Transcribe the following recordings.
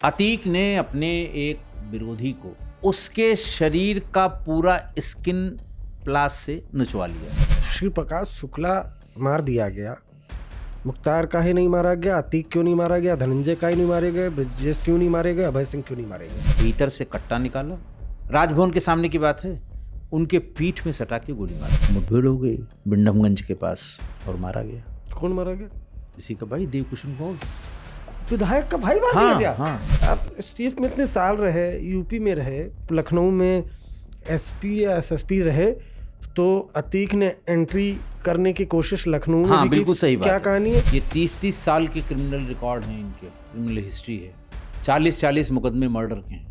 अतीक ने अपने एक विरोधी को उसके शरीर का पूरा स्किन प्लास से निचवा लिया। श्री प्रकाश शुक्ला मार दिया गया, मुख्तार का ही नहीं मारा गया, अतीक क्यों नहीं मारा गया, धनंजय का ही नहीं मारे गए, ब्रजेश क्यों नहीं मारे गए, अभय सिंह क्यों नहीं मारे गए। भीतर से कट्टा निकाला, राजभवन के सामने की बात है, उनके पीठ में सटा के गोली मारी। मुठभेड़ हो गई बिंडमगंज के पास और मारा गया। कौन मारा गया? इसी का भाई देवकुशन गौड़, विधायक का भाई मार दिया गया। हाँ। आप एसटीएफ में इतने साल रहे, यूपी में रहे, लखनऊ में एसपी या एसएसपी रहे, तो अतीक ने एंट्री करने की कोशिश लखनऊ में भी बिल्कुल की। सही बात क्या कहानी है? ये 30-30 साल के क्रिमिनल रिकॉर्ड हैं, इनके क्रिमिनल हिस्ट्री है, 40-40 मुकदमे मर्डर के हैं,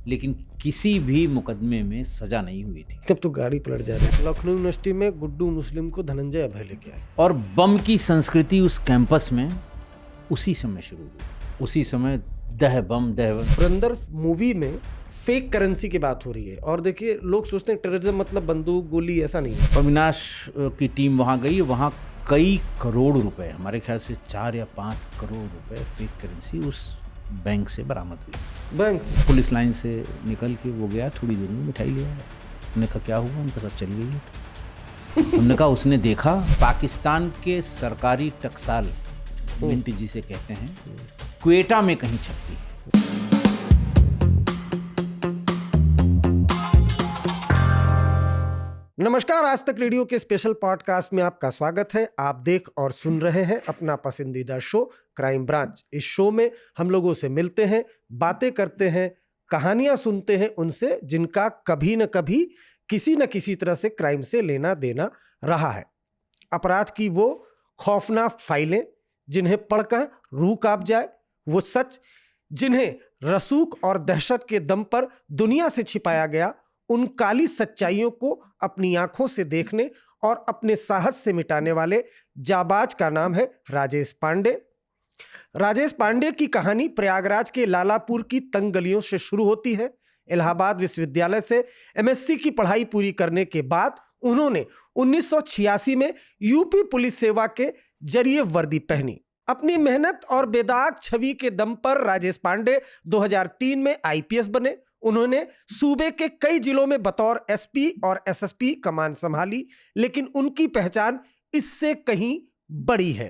लेकिन किसी भी मुकदमे में सजा नहीं हुई थी। तब तो गाड़ी पलट जा रही है। लखनऊ यूनिवर्सिटी में गुड्डू मुस्लिम को धनंजय अभय लेके आए और बम की संस्कृति उस कैंपस में उसी समय शुरू हुई। उसी समय दह बम। पुरंदर मूवी में फेक करेंसी की बात हो रही है, और देखिए लोग सोचते हैं टेररिज्म मतलब बंदूक गोली, ऐसा नहीं है। अविनाश की टीम वहाँ गई, वहाँ कई करोड़ रुपए, हमारे ख्याल से 4 या 5 करोड़ रुपए फेक करेंसी उस बैंक से बरामद हुई। बैंक से पुलिस लाइन से निकल के वो गया, थोड़ी देर में मिठाई लिया। हमने कहा क्या हुआ, उनका सब चल गई। हमने कहा उसने देखा पाकिस्तान के सरकारी टकसाल, मिंट जिसे कहते हैं, क्वेटा में कहीं छपती है। नमस्कार, आज तक रेडियो के स्पेशल पॉडकास्ट में आपका स्वागत है। आप देख और सुन रहे हैं अपना पसंदीदा शो क्राइम ब्रांच। इस शो में हम लोगों से मिलते हैं, बातें करते हैं, कहानियां सुनते हैं उनसे जिनका कभी न कभी किसी न किसी तरह से क्राइम से लेना देना रहा है। अपराध की वो खौफनाक फाइलें जिन्हें पढ़कर रूह कांप जाए, वो सच जिन्हें रसूख और दहशत के दम पर दुनिया से छिपाया गया, उन काली सच्चाइयों को अपनी आंखों से देखने और अपने साहस से मिटाने वाले जाबाज का नाम है राजेश पांडे। राजेश पांडे की कहानी प्रयागराज के लालापुर की तंग गलियों से शुरू होती है। इलाहाबाद विश्वविद्यालय से एमएससी की पढ़ाई पूरी करने के बाद उन्होंने 1986 में यूपी पुलिस सेवा के जरिए वर्दी पहनी। अपनी मेहनत और बेदाग छवि के दम पर राजेश पांडे 2003 में आईपीएस बने। उन्होंने सूबे के कई जिलों में बतौर एसपी और एसएसपी कमान संभाली, लेकिन उनकी पहचान इससे कहीं बड़ी है।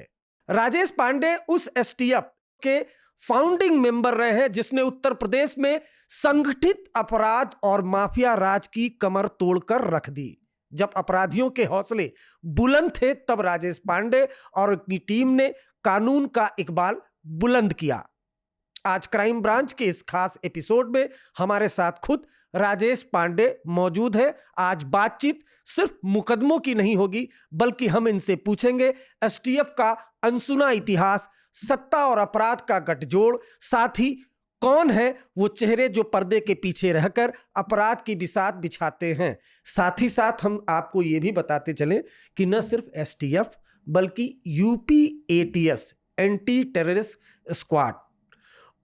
राजेश पांडे उस एसटीएफ के फाउंडिंग मेंबर रहे हैं जिसने उत्तर प्रदेश में संगठित अपराध और माफिया राज की कमर तोड़कर रख दी। जब अपराधियों के हौसले बुलंद थे, तब राजेश पांडे और उनकी टीम ने कानून का इकबाल बुलंद किया। आज क्राइम ब्रांच के इस खास एपिसोड में हमारे साथ खुद राजेश पांडे मौजूद है। आज बातचीत सिर्फ मुकदमों की नहीं होगी, बल्कि हम इनसे पूछेंगे एसटीएफ का अनसुना इतिहास, सत्ता और अपराध का गठजोड़, साथ ही कौन है वो चेहरे जो पर्दे के पीछे रहकर अपराध की बिसात बिछाते हैं। साथ ही साथ हम आपको ये भी बताते चलें कि न सिर्फ एसटीएफ बल्कि UP ATS, anti terrorist squad,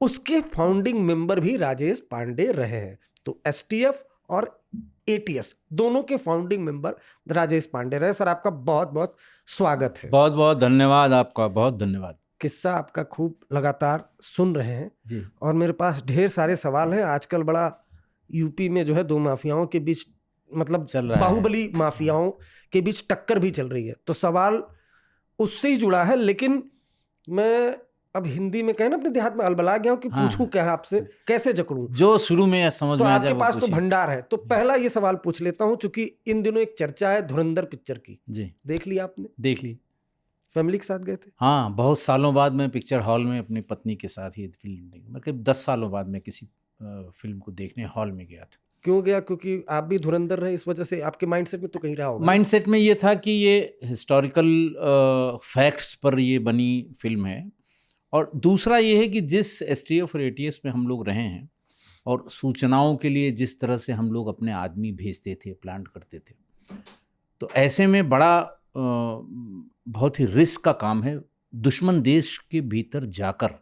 उसके फाउंडिंग मेंबर भी राजेश पांडे रहे हैं। तो एसटीएफ और एटीएस दोनों के फाउंडिंग मेंबर राजेश पांडे रहे। सर, आपका बहुत बहुत स्वागत है। बहुत बहुत धन्यवाद आपका, बहुत धन्यवाद। किस्सा आपका खूब लगातार सुन रहे हैं जी। और मेरे पास ढेर सारे सवाल हैं। आजकल बड़ा यूपी में जो है दो माफियाओं के बीच, मतलब चल रहा है, बाहुबली माफियाओं के बीच टक्कर भी चल रही है, तो सवाल उससे ही जुड़ा है। लेकिन मैं अब हिंदी में कहें ना, अपने देहात में अलबला गया हूं कि पूछूं क्या है आपसे, कैसे जकड़ूं, जो शुरू में समझ तो में आ जाए आपके पास तो भंडार है। तो पहला ये सवाल पूछ लेता हूं, चूंकि इन दिनों एक चर्चा है धुरंधर पिक्चर की। जी। देख लिया आपने? देख ली। फैमिली के साथ गए थे? हाँ, बहुत सालों बाद मैं पिक्चर हॉल में अपनी पत्नी के साथ ही फिल्म देखी। मतलब 10 सालों बाद मैं किसी फिल्म को देखने हॉल में गया था। क्यों गया? क्योंकि आप भी धुरंधर रहे, इस वजह से आपके माइंडसेट में तो कहीं रहा होगा। माइंडसेट में ये था कि ये हिस्टोरिकल फैक्ट्स पर ये बनी फिल्म है, और दूसरा ये है कि जिस एसटीएफ और एटीएस में हम लोग रहे हैं और सूचनाओं के लिए जिस तरह से हम लोग अपने आदमी भेजते थे, प्लान करते थे, तो ऐसे में बड़ा बहुत ही रिस्क का काम है दुश्मन देश के भीतर जाकर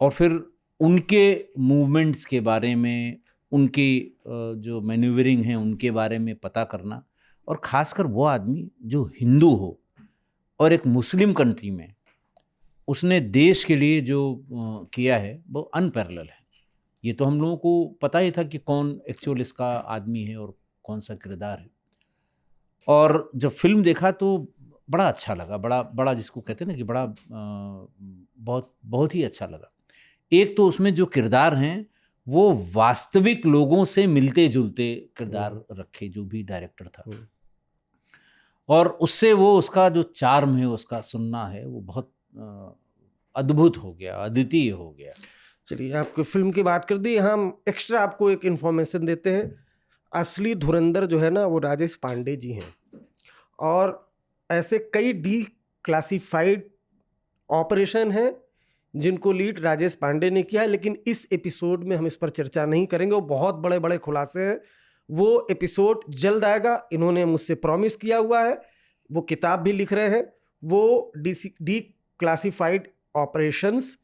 और फिर उनके मूवमेंट्स के बारे में, उनकी जो मैन्यूवरिंग है उनके बारे में पता करना, और ख़ासकर वो आदमी जो हिंदू हो और एक मुस्लिम कंट्री में उसने देश के लिए जो किया है वो अनपैरेलल है। ये तो हम लोगों को पता ही था कि कौन एक्चुअल इसका आदमी है और कौन सा किरदार है। और जब फिल्म देखा तो बड़ा अच्छा लगा, बड़ा बड़ा जिसको कहते हैं ना कि बड़ा बहुत बहुत ही अच्छा लगा। एक तो उसमें जो किरदार हैं वो वास्तविक लोगों से मिलते जुलते किरदार रखे, जो भी डायरेक्टर था, और उससे वो उसका जो चार्म है, उसका सुनना है, वो बहुत अद्भुत हो गया, अद्वितीय हो गया। चलिए, आपकी फिल्म की बात कर दी, हम एक्स्ट्रा आपको एक इन्फॉर्मेशन देते हैं। असली धुरंधर जो है ना वो राजेश पांडे जी हैं, और ऐसे कई क्लासिफाइड ऑपरेशन हैं जिनको लीड राजेश पांडे ने किया है, लेकिन इस एपिसोड में हम इस पर चर्चा नहीं करेंगे। वो बहुत बड़े बड़े खुलासे हैं, वो एपिसोड जल्द आएगा, इन्होंने मुझसे प्रॉमिस किया हुआ है। वो किताब भी लिख रहे हैं, वो डी क्लासिफाइड ऑपरेशंस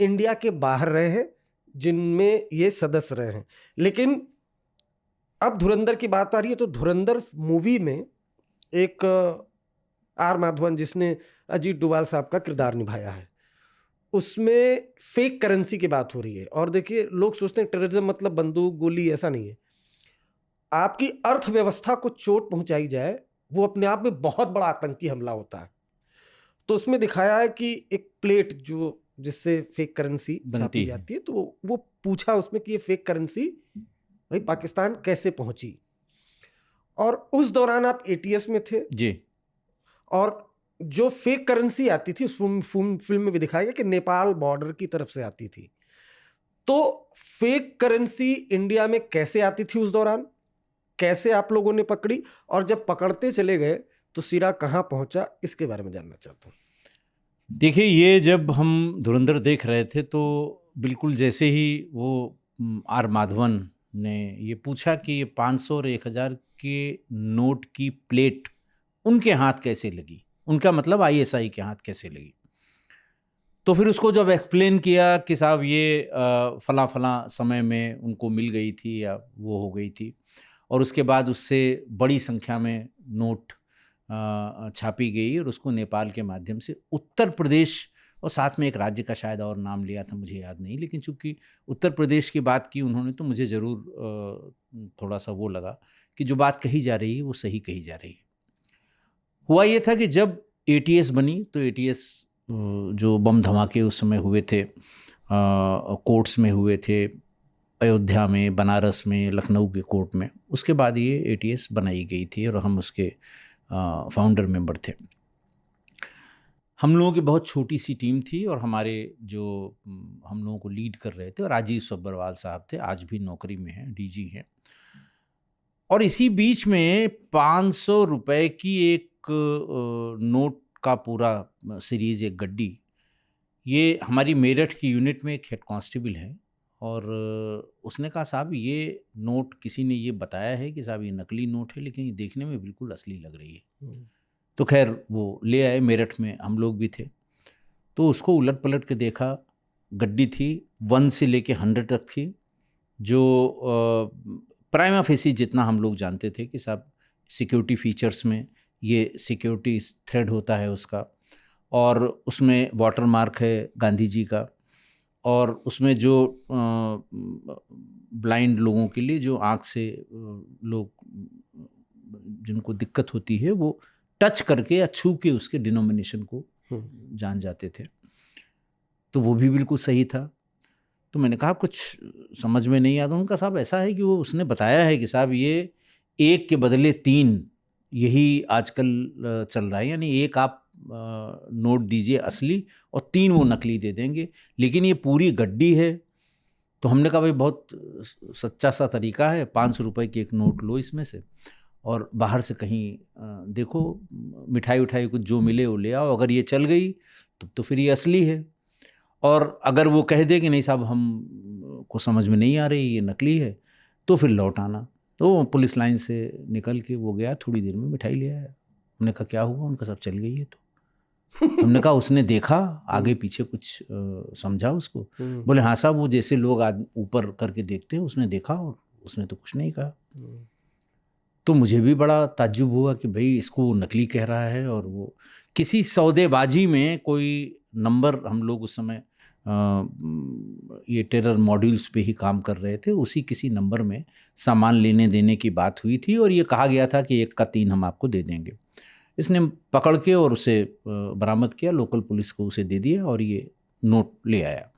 इंडिया के बाहर रहे हैं जिनमें ये सदस्य रहे हैं। लेकिन अब धुरंधर की बात आ रही है, तो धुरंधर मूवी में एक आर माधवन, जिसने अजीत डोभाल साहब का किरदार निभाया है, उसमें फेक करेंसी की बात हो रही है। और देखिए, लोग सोचते हैं टेररिज्म मतलब बंदूक गोली, ऐसा नहीं है। आपकी अर्थव्यवस्था को चोट पहुंचाई जाए, वो अपने आप में बहुत बड़ा आतंकी हमला होता है। तो उसमें दिखाया है कि एक प्लेट जो जिससे फेक करेंसी छापी जाती है, तो वो पूछा उसमें कि ये फेक करेंसी भाई पाकिस्तान कैसे पहुंची। और उस दौरान आप एटीएस में थे जी, और जो फेक करेंसी आती थी उस फिल्म में भी दिखाया गया कि नेपाल बॉर्डर की तरफ से आती थी। तो फेक करेंसी इंडिया में कैसे आती थी उस दौरान, कैसे आप लोगों ने पकड़ी, और जब पकड़ते चले गए तो सिरा कहाँ पहुंचा, इसके बारे में जानना चाहता हूँ। देखिए, ये जब हम धुरंधर देख रहे थे तो बिल्कुल जैसे ही वो आर माधवन ने ये पूछा कि ये 500 और 1000 के नोट की प्लेट उनके हाथ कैसे लगी, उनका मतलब आईएसआई के हाथ कैसे लगी, तो फिर उसको जब एक्सप्लेन किया कि साहब ये फला फला समय में उनको मिल गई थी या वो हो गई थी, और उसके बाद उससे बड़ी संख्या में नोट छापी गई और उसको नेपाल के माध्यम से उत्तर प्रदेश, और साथ में एक राज्य का शायद और नाम लिया था, मुझे याद नहीं, लेकिन चूंकि उत्तर प्रदेश की बात की उन्होंने तो मुझे ज़रूर थोड़ा सा वो लगा कि जो बात कही जा रही है वो सही कही जा रही है। हुआ ये था कि जब एटीएस बनी तो एटीएस जो बम धमाके उस समय हुए थे, कोर्ट्स में हुए थे, अयोध्या में, बनारस में, लखनऊ के कोर्ट में, उसके बाद ये एटीएस बनाई गई थी और हम उसके फाउंडर मेंबर थे। हम लोगों की बहुत छोटी सी टीम थी और हमारे जो हम लोगों को लीड कर रहे थे राजीव सब्बरवाल साहब थे, आज भी नौकरी में हैं, डीजी हैं। और इसी बीच में 500 रुपए की एक नोट का पूरा सीरीज, एक गड्डी, ये हमारी मेरठ की यूनिट में एक हेड कांस्टेबल है, और उसने कहा साहब ये नोट किसी ने ये बताया है कि साहब ये नकली नोट है, लेकिन ये देखने में बिल्कुल असली लग रही है। तो खैर वो ले आए, मेरठ में हम लोग भी थे, तो उसको उलट पलट के देखा। गड्डी थी 1 से लेके 100 तक थी, जो प्राइमा फेसी जितना हम लोग जानते थे कि साहब सिक्योरिटी फीचर्स में ये सिक्योरिटी थ्रेड होता है उसका, और उसमें वाटर मार्क है गांधी जी का, और उसमें जो ब्लाइंड लोगों के लिए, जो आँख से लोग जिनको दिक्कत होती है, वो टच करके या छू के उसके डिनोमिनेशन को जान जाते थे, तो वो भी बिल्कुल सही था। तो मैंने कहा कुछ समझ में नहीं आता। उनका साहब ऐसा है कि वो उसने बताया है कि साहब ये 1 के बदले 3 यही आजकल चल रहा है, यानी 1 आप नोट दीजिए असली और 3 वो नकली दे देंगे, लेकिन ये पूरी गड्डी है। तो हमने कहा भाई बहुत सच्चा सा तरीका है, 500 रुपये की एक नोट लो इसमें से, और बाहर से कहीं देखो मिठाई उठाई कुछ जो मिले वो ले आओ, अगर ये चल गई तो फिर ये असली है, और अगर वो कह दे कि नहीं साहब हम को समझ में नहीं आ रही ये नकली है, तो फिर लौट आना। तो पुलिस लाइन से निकल के वो गया, थोड़ी देर में मिठाई ले आया। हमने कहा क्या हुआ? उनका सब चल गई है। तो हमने कहा उसने देखा आगे पीछे कुछ समझा उसको? बोले हाँ साहब, वो जैसे लोग ऊपर करके देखते हैं उसने देखा और उसने तो कुछ नहीं कहा। तो मुझे भी बड़ा ताज्जुब हुआ कि भाई इसको नकली कह रहा है, और वो किसी सौदेबाजी में कोई नंबर, हम लोग उस समय ये टेरर मॉड्यूल्स पे ही काम कर रहे थे, उसी किसी नंबर में सामान लेने देने की बात हुई थी और ये कहा गया था कि 1 का 3 हम आपको दे देंगे। इसने पकड़ के और उसे बरामद किया, लोकल पुलिस को उसे दे दिया और ये नोट ले आया।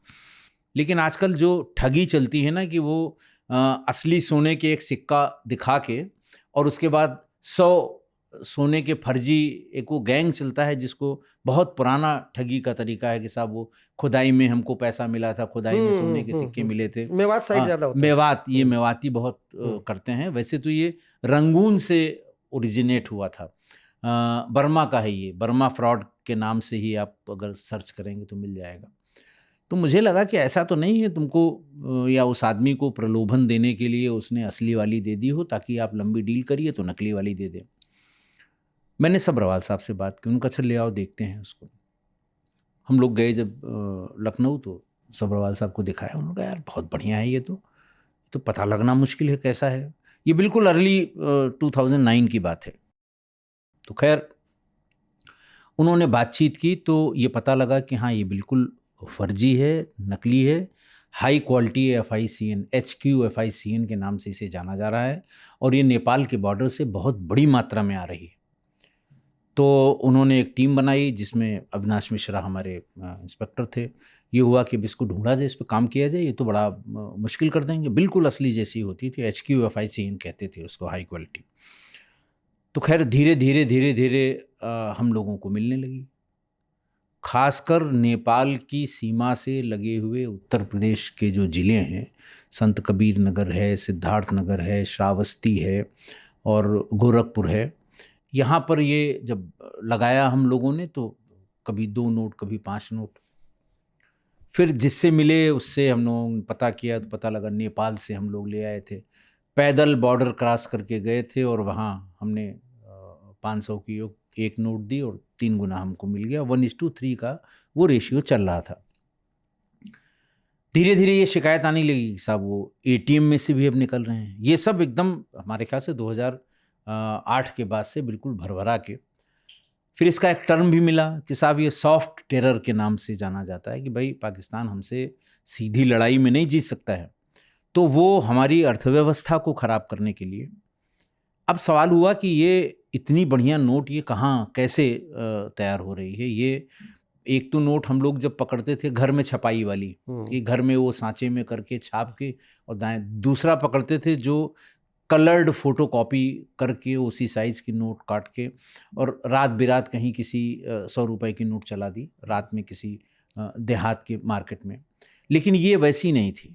लेकिन आजकल जो ठगी चलती है ना कि वो असली सोने के एक सिक्का दिखा के और उसके बाद 100 सोने के फर्जी, एक वो गैंग चलता है जिसको बहुत पुराना ठगी का तरीका है कि साहब वो खुदाई में हमको पैसा मिला था, खुदाई में सोने के सिक्के मिले थे। मेवात साइड ज़्यादा होता है। मेवात, ये मेवाती बहुत करते हैं। वैसे तो ये रंगून से ओरिजिनेट हुआ था, बर्मा का है ये, बर्मा फ्रॉड के नाम से ही आप अगर सर्च करेंगे तो मिल जाएगा। तो मुझे लगा कि ऐसा तो नहीं है तुमको या उस आदमी को प्रलोभन देने के लिए उसने असली वाली दे दी हो ताकि आप लंबी डील करिए तो नकली वाली दे दे। मैंने सब्रवाल साहब से बात की, उनका अच्छा ले आओ देखते हैं उसको। हम लोग गए जब लखनऊ तो सब्रवाल साहब को दिखाया, उन्होंने कहा यार बहुत बढ़िया है, ये तो पता लगना मुश्किल है कैसा है। ये बिल्कुल अर्ली 2009 की बात है। तो खैर उन्होंने बातचीत की तो ये पता लगा कि हाँ ये बिल्कुल फर्जी है, नकली है। हाई क्वालिटी FICN, HQFICN के नाम से इसे जाना जा रहा है और ये नेपाल के बॉर्डर से बहुत बड़ी मात्रा में आ रही है। तो उन्होंने एक टीम बनाई जिसमें अविनाश मिश्रा हमारे इंस्पेक्टर थे। ये हुआ कि इसको ढूंढा जाए, इस पर काम किया जाए, ये तो बड़ा मुश्किल कर देंगे। बिल्कुल असली जैसी होती थी, HQFICN कहते थे उसको, हाई क्वालिटी। तो खैर धीरे धीरे हम लोगों को मिलने लगी। खासकर नेपाल की सीमा से लगे हुए उत्तर प्रदेश के जो ज़िले हैं, संत कबीर नगर है, सिद्धार्थ नगर है, श्रावस्ती है और गोरखपुर है, यहाँ पर ये जब लगाया हम लोगों ने तो कभी 2 नोट, कभी 5 नोट। फिर जिससे मिले उससे हम लोगों ने पता किया तो पता लगा नेपाल से हम लोग ले आए थे, पैदल बॉर्डर क्रॉस करके गए थे और वहाँ हमने 500 की एक नोट दी और 3 गुना हमको मिल गया। 1:3 का वो रेशियो चल रहा था। धीरे धीरे ये शिकायत आने लगी कि साहब वो ATM में से भी अब निकल रहे हैं। ये सब एकदम हमारे ख्याल से 2008 के बाद से बिल्कुल भरभरा के। फिर इसका एक टर्म भी मिला कि साहब ये सॉफ्ट टेरर के नाम से जाना जाता है कि भाई पाकिस्तान हमसे सीधी लड़ाई में नहीं जीत सकता है, तो वो हमारी अर्थव्यवस्था को ख़राब करने के लिए। अब सवाल हुआ कि ये इतनी बढ़िया नोट ये कहाँ कैसे तैयार हो रही है। ये एक तो नोट हम लोग जब पकड़ते थे घर में छपाई वाली, कि घर में वो सांचे में करके छाप के और दाएं, दूसरा पकड़ते थे जो कलर्ड फोटोकॉपी करके उसी साइज़ की नोट काट के और रात बिरात कहीं किसी 100 रुपए की नोट चला दी रात में किसी देहात के मार्केट में। लेकिन ये वैसी नहीं थी,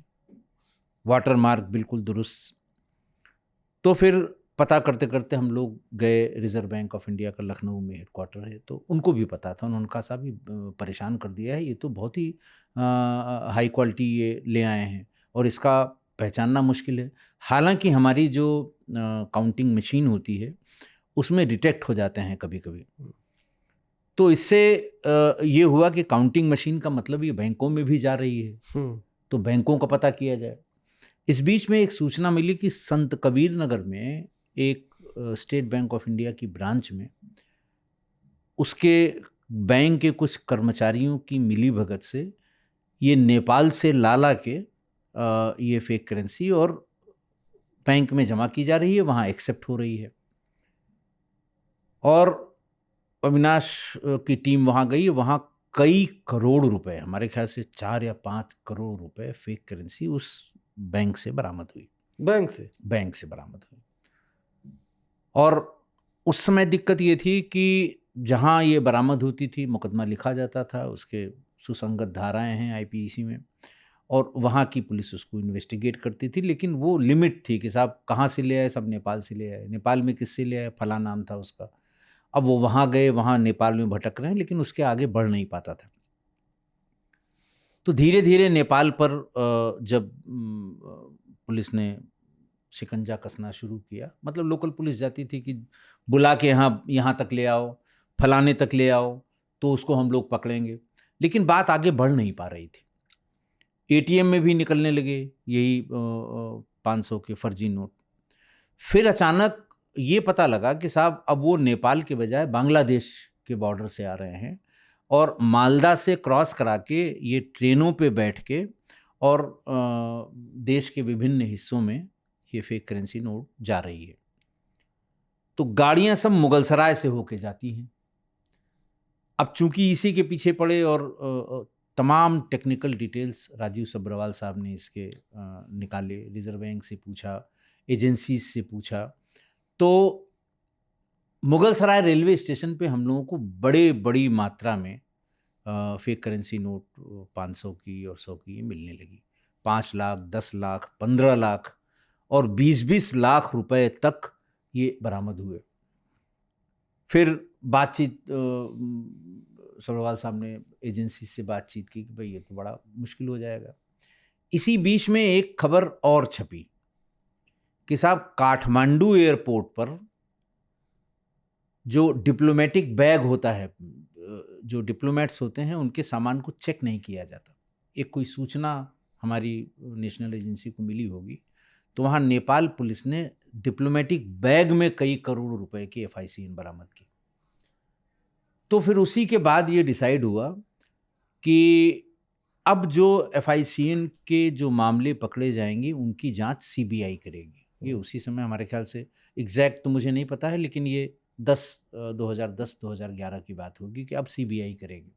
वाटर मार्क बिल्कुल दुरुस्त। तो फिर पता करते करते हम लोग गए, रिजर्व बैंक ऑफ इंडिया का लखनऊ में हेडक्वार्टर है, तो उनको भी पता था। उन्होंने कहा साहब भी परेशान कर दिया है, ये तो बहुत ही हाई क्वालिटी ये ले आए हैं और इसका पहचानना मुश्किल है। हालांकि हमारी जो काउंटिंग मशीन होती है उसमें डिटेक्ट हो जाते हैं कभी कभी। तो इससे ये हुआ कि काउंटिंग मशीन का मतलब ये बैंकों में भी जा रही है, तो बैंकों का पता किया जाए। इस बीच में एक सूचना मिली कि संत कबीर नगर में एक स्टेट बैंक ऑफ इंडिया की ब्रांच में उसके बैंक के कुछ कर्मचारियों की मिलीभगत से ये नेपाल से ला के ये फेक करेंसी और बैंक में जमा की जा रही है, वहाँ एक्सेप्ट हो रही है। और अविनाश की टीम वहाँ गई, वहाँ कई करोड़ रुपए, हमारे ख्याल से 4 या 5 करोड़ रुपए फेक करेंसी उस बैंक से बरामद हुई। बैंक से बरामद हुई। और उस समय दिक्कत ये थी कि जहाँ ये बरामद होती थी मुकदमा लिखा जाता था, उसके सुसंगत धाराएं हैं IPC में और वहाँ की पुलिस उसको इन्वेस्टिगेट करती थी। लेकिन वो लिमिट थी कि साहब कहाँ से ले आए, सब नेपाल से ले आए। नेपाल में किससे ले आए, फला नाम था उसका। अब वो वहाँ गए, वहाँ नेपाल में भटक रहे हैं, लेकिन उसके आगे बढ़ नहीं पाता था। तो धीरे धीरे नेपाल पर जब पुलिस ने शिकंजा कसना शुरू किया, मतलब लोकल पुलिस जाती थी कि बुला के यहाँ तक ले आओ, फलाने तक ले आओ, तो उसको हम लोग पकड़ेंगे। लेकिन बात आगे बढ़ नहीं पा रही थी। ATM में भी निकलने लगे यही 500 के फर्जी नोट। फिर अचानक ये पता लगा कि साहब अब वो नेपाल के बजाय बांग्लादेश के बॉर्डर से आ रहे हैं और मालदा से क्रॉस करा के ये ट्रेनों पे बैठ के और देश के विभिन्न हिस्सों में ये फेक करेंसी नोट जा रही है। तो गाड़ियां सब मुगलसराय से होके जाती हैं। अब चूंकि इसी के पीछे पड़े और तमाम टेक्निकल डिटेल्स राजीव सब्रवाल साहब ने इसके निकाले, रिजर्व बैंक से पूछा, एजेंसी से पूछा, तो मुगलसराय रेलवे स्टेशन पे हम लोगों को बड़ी मात्रा में फेक करेंसी नोट 500 की और 100 की मिलने लगी। 5 लाख, 10 लाख, 15 लाख और 20-20 लाख रुपए तक ये बरामद हुए। फिर बातचीत, सब्रवाल साहब ने एजेंसी से बातचीत की कि भाई ये तो बड़ा मुश्किल हो जाएगा। इसी बीच में एक खबर और छपी कि साहब काठमांडू एयरपोर्ट पर जो डिप्लोमेटिक बैग होता है, जो डिप्लोमेट्स होते हैं उनके सामान को चेक नहीं किया जाता। एक कोई सूचना हमारी नेशनल एजेंसी को मिली होगी, तो वहाँ नेपाल पुलिस ने डिप्लोमेटिक बैग में कई करोड़ रुपए की FICN बरामद की। तो फिर उसी के बाद ये डिसाइड हुआ कि अब जो FICN के जो मामले पकड़े जाएंगे उनकी जांच CBI करेगी। ये उसी समय हमारे ख्याल से एग्जैक्ट तो मुझे नहीं पता है, लेकिन ये 2010-2011 की बात होगी कि अब CBI करेगी।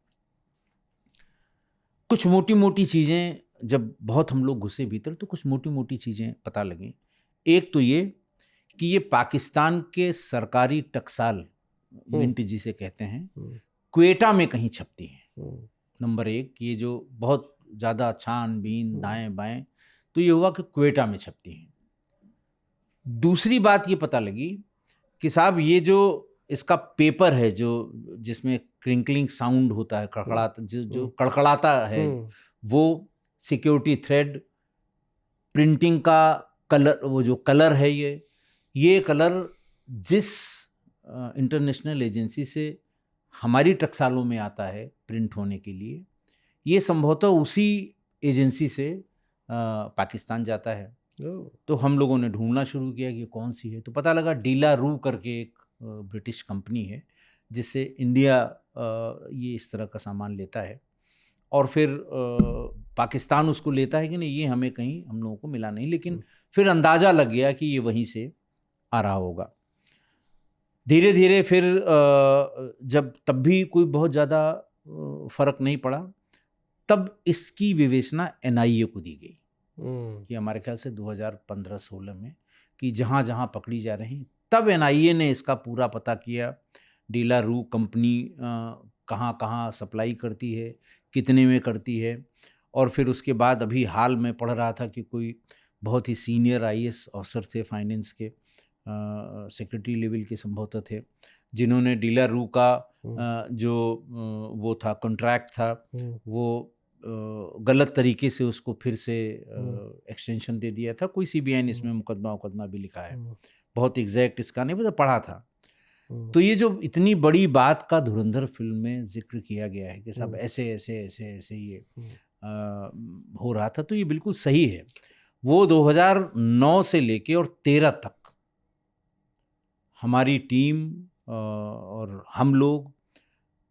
कुछ मोटी मोटी चीज़ें, जब बहुत हम लोग घुसे भीतर तो कुछ मोटी मोटी चीज़ें पता लगी। एक तो ये कि ये पाकिस्तान के सरकारी टकसाल, मिंट जिसे कहते हैं, क्वेटा में कहीं छपती हैं। नंबर एक, ये जो बहुत ज़्यादा छानबीन दाएं बाएं, तो ये हुआ कि क्वेटा में छपती हैं। दूसरी बात ये पता लगी कि साहब ये जो इसका पेपर है, जो जिसमें क्रिंकलिंग साउंड होता है, कड़कड़ाता, जो कड़कड़ाता है, वो सिक्योरिटी थ्रेड, प्रिंटिंग का कलर, वो जो कलर है, ये कलर जिस इंटरनेशनल एजेंसी से हमारी टकसालों में आता है प्रिंट होने के लिए, ये संभवतः उसी एजेंसी से पाकिस्तान जाता है। तो हम लोगों ने ढूंढना शुरू किया कि कौन सी है, तो पता लगा डीला रू करके एक ब्रिटिश कंपनी है जिससे इंडिया ये इस तरह का सामान लेता है, और फिर पाकिस्तान उसको लेता है कि नहीं, ये हमें कहीं हम लोगों को मिला नहीं, लेकिन फिर अंदाज़ा लग गया कि ये वहीं से आ रहा होगा। धीरे धीरे फिर जब तब भी कोई बहुत ज़्यादा फ़र्क नहीं पड़ा, तब इसकी विवेचना NIA को दी गई। ये हमारे ख्याल से 2015-16 में, कि जहाँ जहाँ पकड़ी जा रही, तब NIA ने इसका पूरा पता किया, डीला रू कंपनी कहाँ कहाँ सप्लाई करती है, कितने में करती है। और फिर उसके बाद अभी हाल में पढ़ रहा था कि कोई बहुत ही सीनियर IAS ऑफिसर थे फाइनेंस के, सेक्रेटरी लेवल के संभवतः थे, जिन्होंने डीला रू का जो वो था कॉन्ट्रैक्ट था, वो गलत तरीके से उसको फिर से एक्सटेंशन दे दिया था। कोई CBI ने इसमें मुकदमा भी लिखा है, बहुत एग्जैक्ट इसका नहीं पता, पढ़ा था। तो ये जो इतनी बड़ी बात का धुरंधर फिल्म में जिक्र किया गया है कि सब ऐसे ऐसे ऐसे ऐसे ये हो रहा था, तो ये बिल्कुल सही है। वो 2009 से लेके और 13 तक हमारी टीम और हम लोग,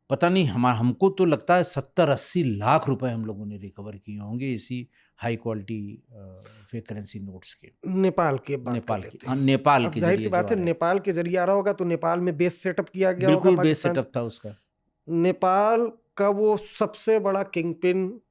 पता नहीं, हमको तो लगता है 70-80 लाख रुपए हम लोगों ने रिकवर किए होंगे इसी high quality fake currency notes के। नेपाल के जाहिर सी बात है, नेपाल के जरिए आ रहा होगा, तो नेपाल में बेस सेटअप किया गया होगा। बिल्कुल बेस सेटअप था उसका। नेपाल का वो सबसे बड़ा किंगपिन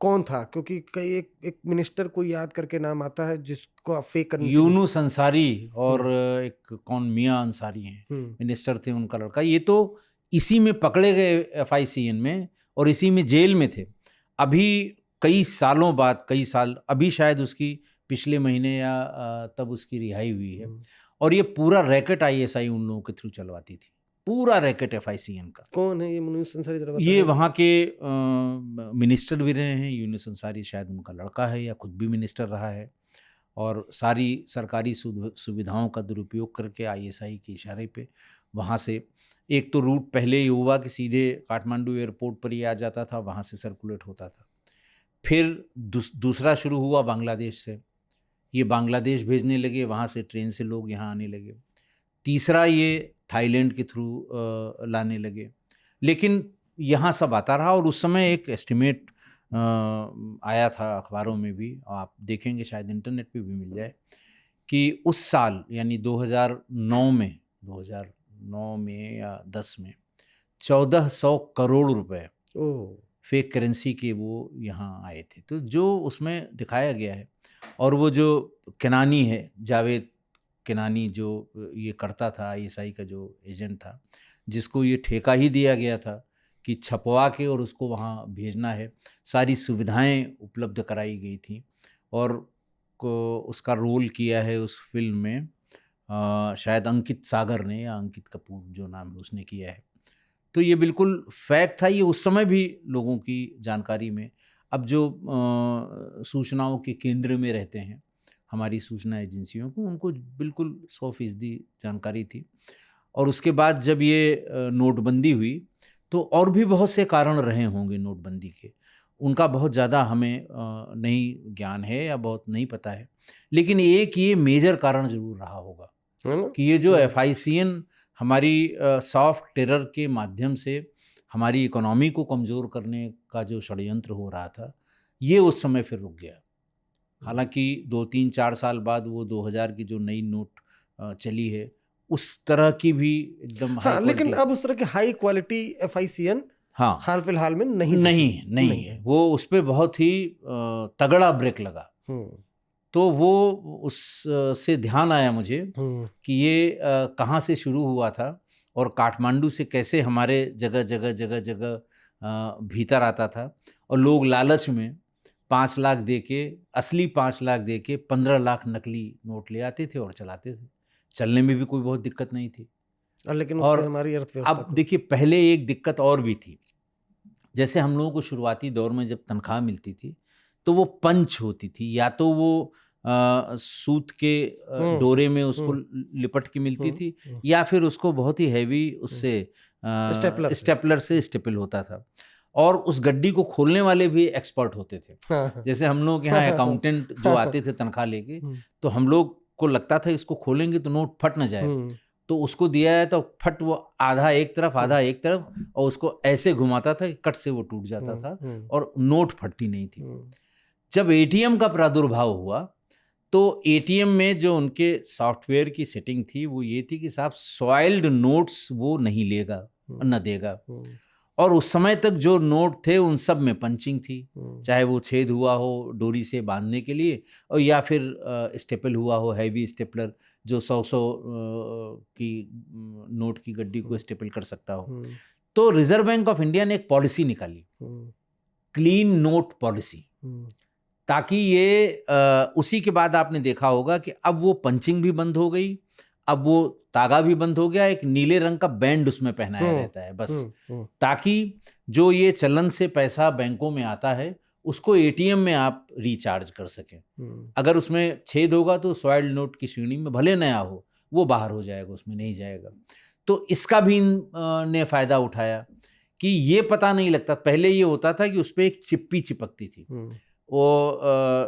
कौन था? क्योंकि कई एक मिनिस्टर को याद करके नाम आता है जिसको फेक करेंसी, यूनुस अंसारी, और एक कौन मियां अंसारी हैं, मिनिस्टर थे, उनका लड़का। ये तो इसी में पकड़े गए FICN में, और इसी में जेल में थे। अभी कई सालों बाद, कई साल, अभी शायद उसकी पिछले महीने या तब उसकी रिहाई हुई है। और ये पूरा रैकेट ISI उन लोगों के थ्रू चलवाती थी, पूरा रैकेट FICN का। कौन है ये यूनुस अंसारी? ये वहाँ के मिनिस्टर भी रहे हैं। यूनुस अंसारी शायद उनका लड़का है या खुद भी मिनिस्टर रहा है, और सारी सरकारी सुविधाओं का दुरुपयोग करके ISI के इशारे पे वहाँ से एक तो रूट पहले ही हुआ कि सीधे काठमांडू एयरपोर्ट पर ही आ जाता था, वहाँ से सर्कुलेट होता था। फिर दूसरा शुरू हुआ बांग्लादेश से, ये बांग्लादेश भेजने लगे, वहाँ से ट्रेन से लोग यहाँ आने लगे। तीसरा ये थाईलैंड के थ्रू लाने लगे। लेकिन यहाँ सब आता रहा और उस समय एक एस्टिमेट आया था अखबारों में भी, आप देखेंगे शायद इंटरनेट पे भी मिल जाए, कि उस साल यानी 2009 में या 10 में 1400 करोड़ रुपए फेक करेंसी के वो यहाँ आए थे। तो जो उसमें दिखाया गया है, और वो जो किनानी है, जावेद किनानी, जो ये करता था, ISI का जो एजेंट था, जिसको ये ठेका ही दिया गया था कि छपवा के और उसको वहाँ भेजना है, सारी सुविधाएं उपलब्ध कराई गई थी। और उसका रोल किया है उस फिल्म में शायद अंकित सागर ने, या अंकित कपूर जो नाम है उसने किया है। तो ये बिल्कुल फैक्ट था, ये उस समय भी लोगों की जानकारी में। अब जो सूचनाओं के केंद्र में रहते हैं हमारी सूचना एजेंसियों को, उनको बिल्कुल 100% जानकारी थी। और उसके बाद जब ये नोटबंदी हुई तो और भी बहुत से कारण रहे होंगे नोटबंदी के, उनका बहुत ज़्यादा हमें नहीं ज्ञान है या बहुत नहीं पता है। लेकिन एक ये मेजर कारण ज़रूर रहा होगा कि ये जो FICN हमारी सॉफ्ट टेरर के माध्यम से हमारी इकोनॉमी को कमज़ोर करने का जो षड्यंत्र हो रहा था, ये उस समय फिर रुक गया। हालांकि 2-3-4 साल बाद वो 2000 की जो नई नोट चली है, उस तरह की भी एकदम हाँ, लेकिन अब उस तरह की हाई क्वालिटी FICN हाँ हाल फिलहाल में नहीं है। वो उस पर बहुत ही तगड़ा ब्रेक लगा। तो वो उससे ध्यान आया मुझे कि ये कहाँ से शुरू हुआ था और काठमांडू से कैसे हमारे जगह भीतर आता था, और लोग लालच में 5 लाख दे के, असली 5 लाख दे के 15 लाख नकली नोट ले आते थे और चलाते थे। चलने में भी कोई बहुत दिक्कत नहीं थी। लेकिन उससे हमारी अर्थव्यवस्था अब देखिए, पहले एक दिक्कत और भी थी। जैसे हम लोगों को शुरुआती दौर में जब तनख्वाह मिलती थी तो वो पंच होती थी, या तो वो सूत के डोरे में उसको लिपट के मिलती थी, या फिर उसको बहुत ही हैवी उससे स्टेपलर से स्टेपल होता था। और उस गड्डी को खोलने वाले भी एक्सपर्ट होते थे। जैसे हम लोग यहाँ अकाउंटेंट जो आते थे तनख्वाह लेके, तो हम लोग को लगता था इसको खोलेंगे तो नोट फट न जाए, तो उसको दिया है तो फट वो आधा एक तरफ आधा एक तरफ, और उसको ऐसे घुमाता था कि कट से वो टूट जाता था और नोट फटती नहीं थी। जब ATM का प्रादुर्भाव हुआ तो ATM में जो उनके सॉफ्टवेयर की सेटिंग थी वो ये थी कि साहब सॉइल्ड नोट्स वो नहीं लेगा न देगा। और उस समय तक जो नोट थे उन सब में पंचिंग थी, चाहे वो छेद हुआ हो डोरी से बांधने के लिए, और या फिर स्टेपल हुआ हो, हैवी स्टेपलर जो 100 की नोट की गड्डी को स्टेपल कर सकता हो। तो रिजर्व बैंक ऑफ इंडिया ने एक पॉलिसी निकाली, क्लीन नोट पॉलिसी, ताकि ये उसी के बाद आपने देखा होगा कि अब वो पंचिंग भी बंद हो गई, अब वो तागा भी बंद हो गया, एक नीले रंग का बैंड उसमें पहनाया रहता है बस, ताकि जो ये चलन से पैसा बैंकों में आता है उसको ATM में आप रिचार्ज कर सकें। अगर उसमें छेद होगा तो सॉइल्ड नोट की श्रेणी में भले नया हो वो बाहर हो जाएगा, उसमें नहीं जाएगा। तो इसका भी ने फ़ायदा उठाया कि ये पता नहीं लगता। पहले ये होता था कि उस पर एक चिप्पी चिपकती थी, वो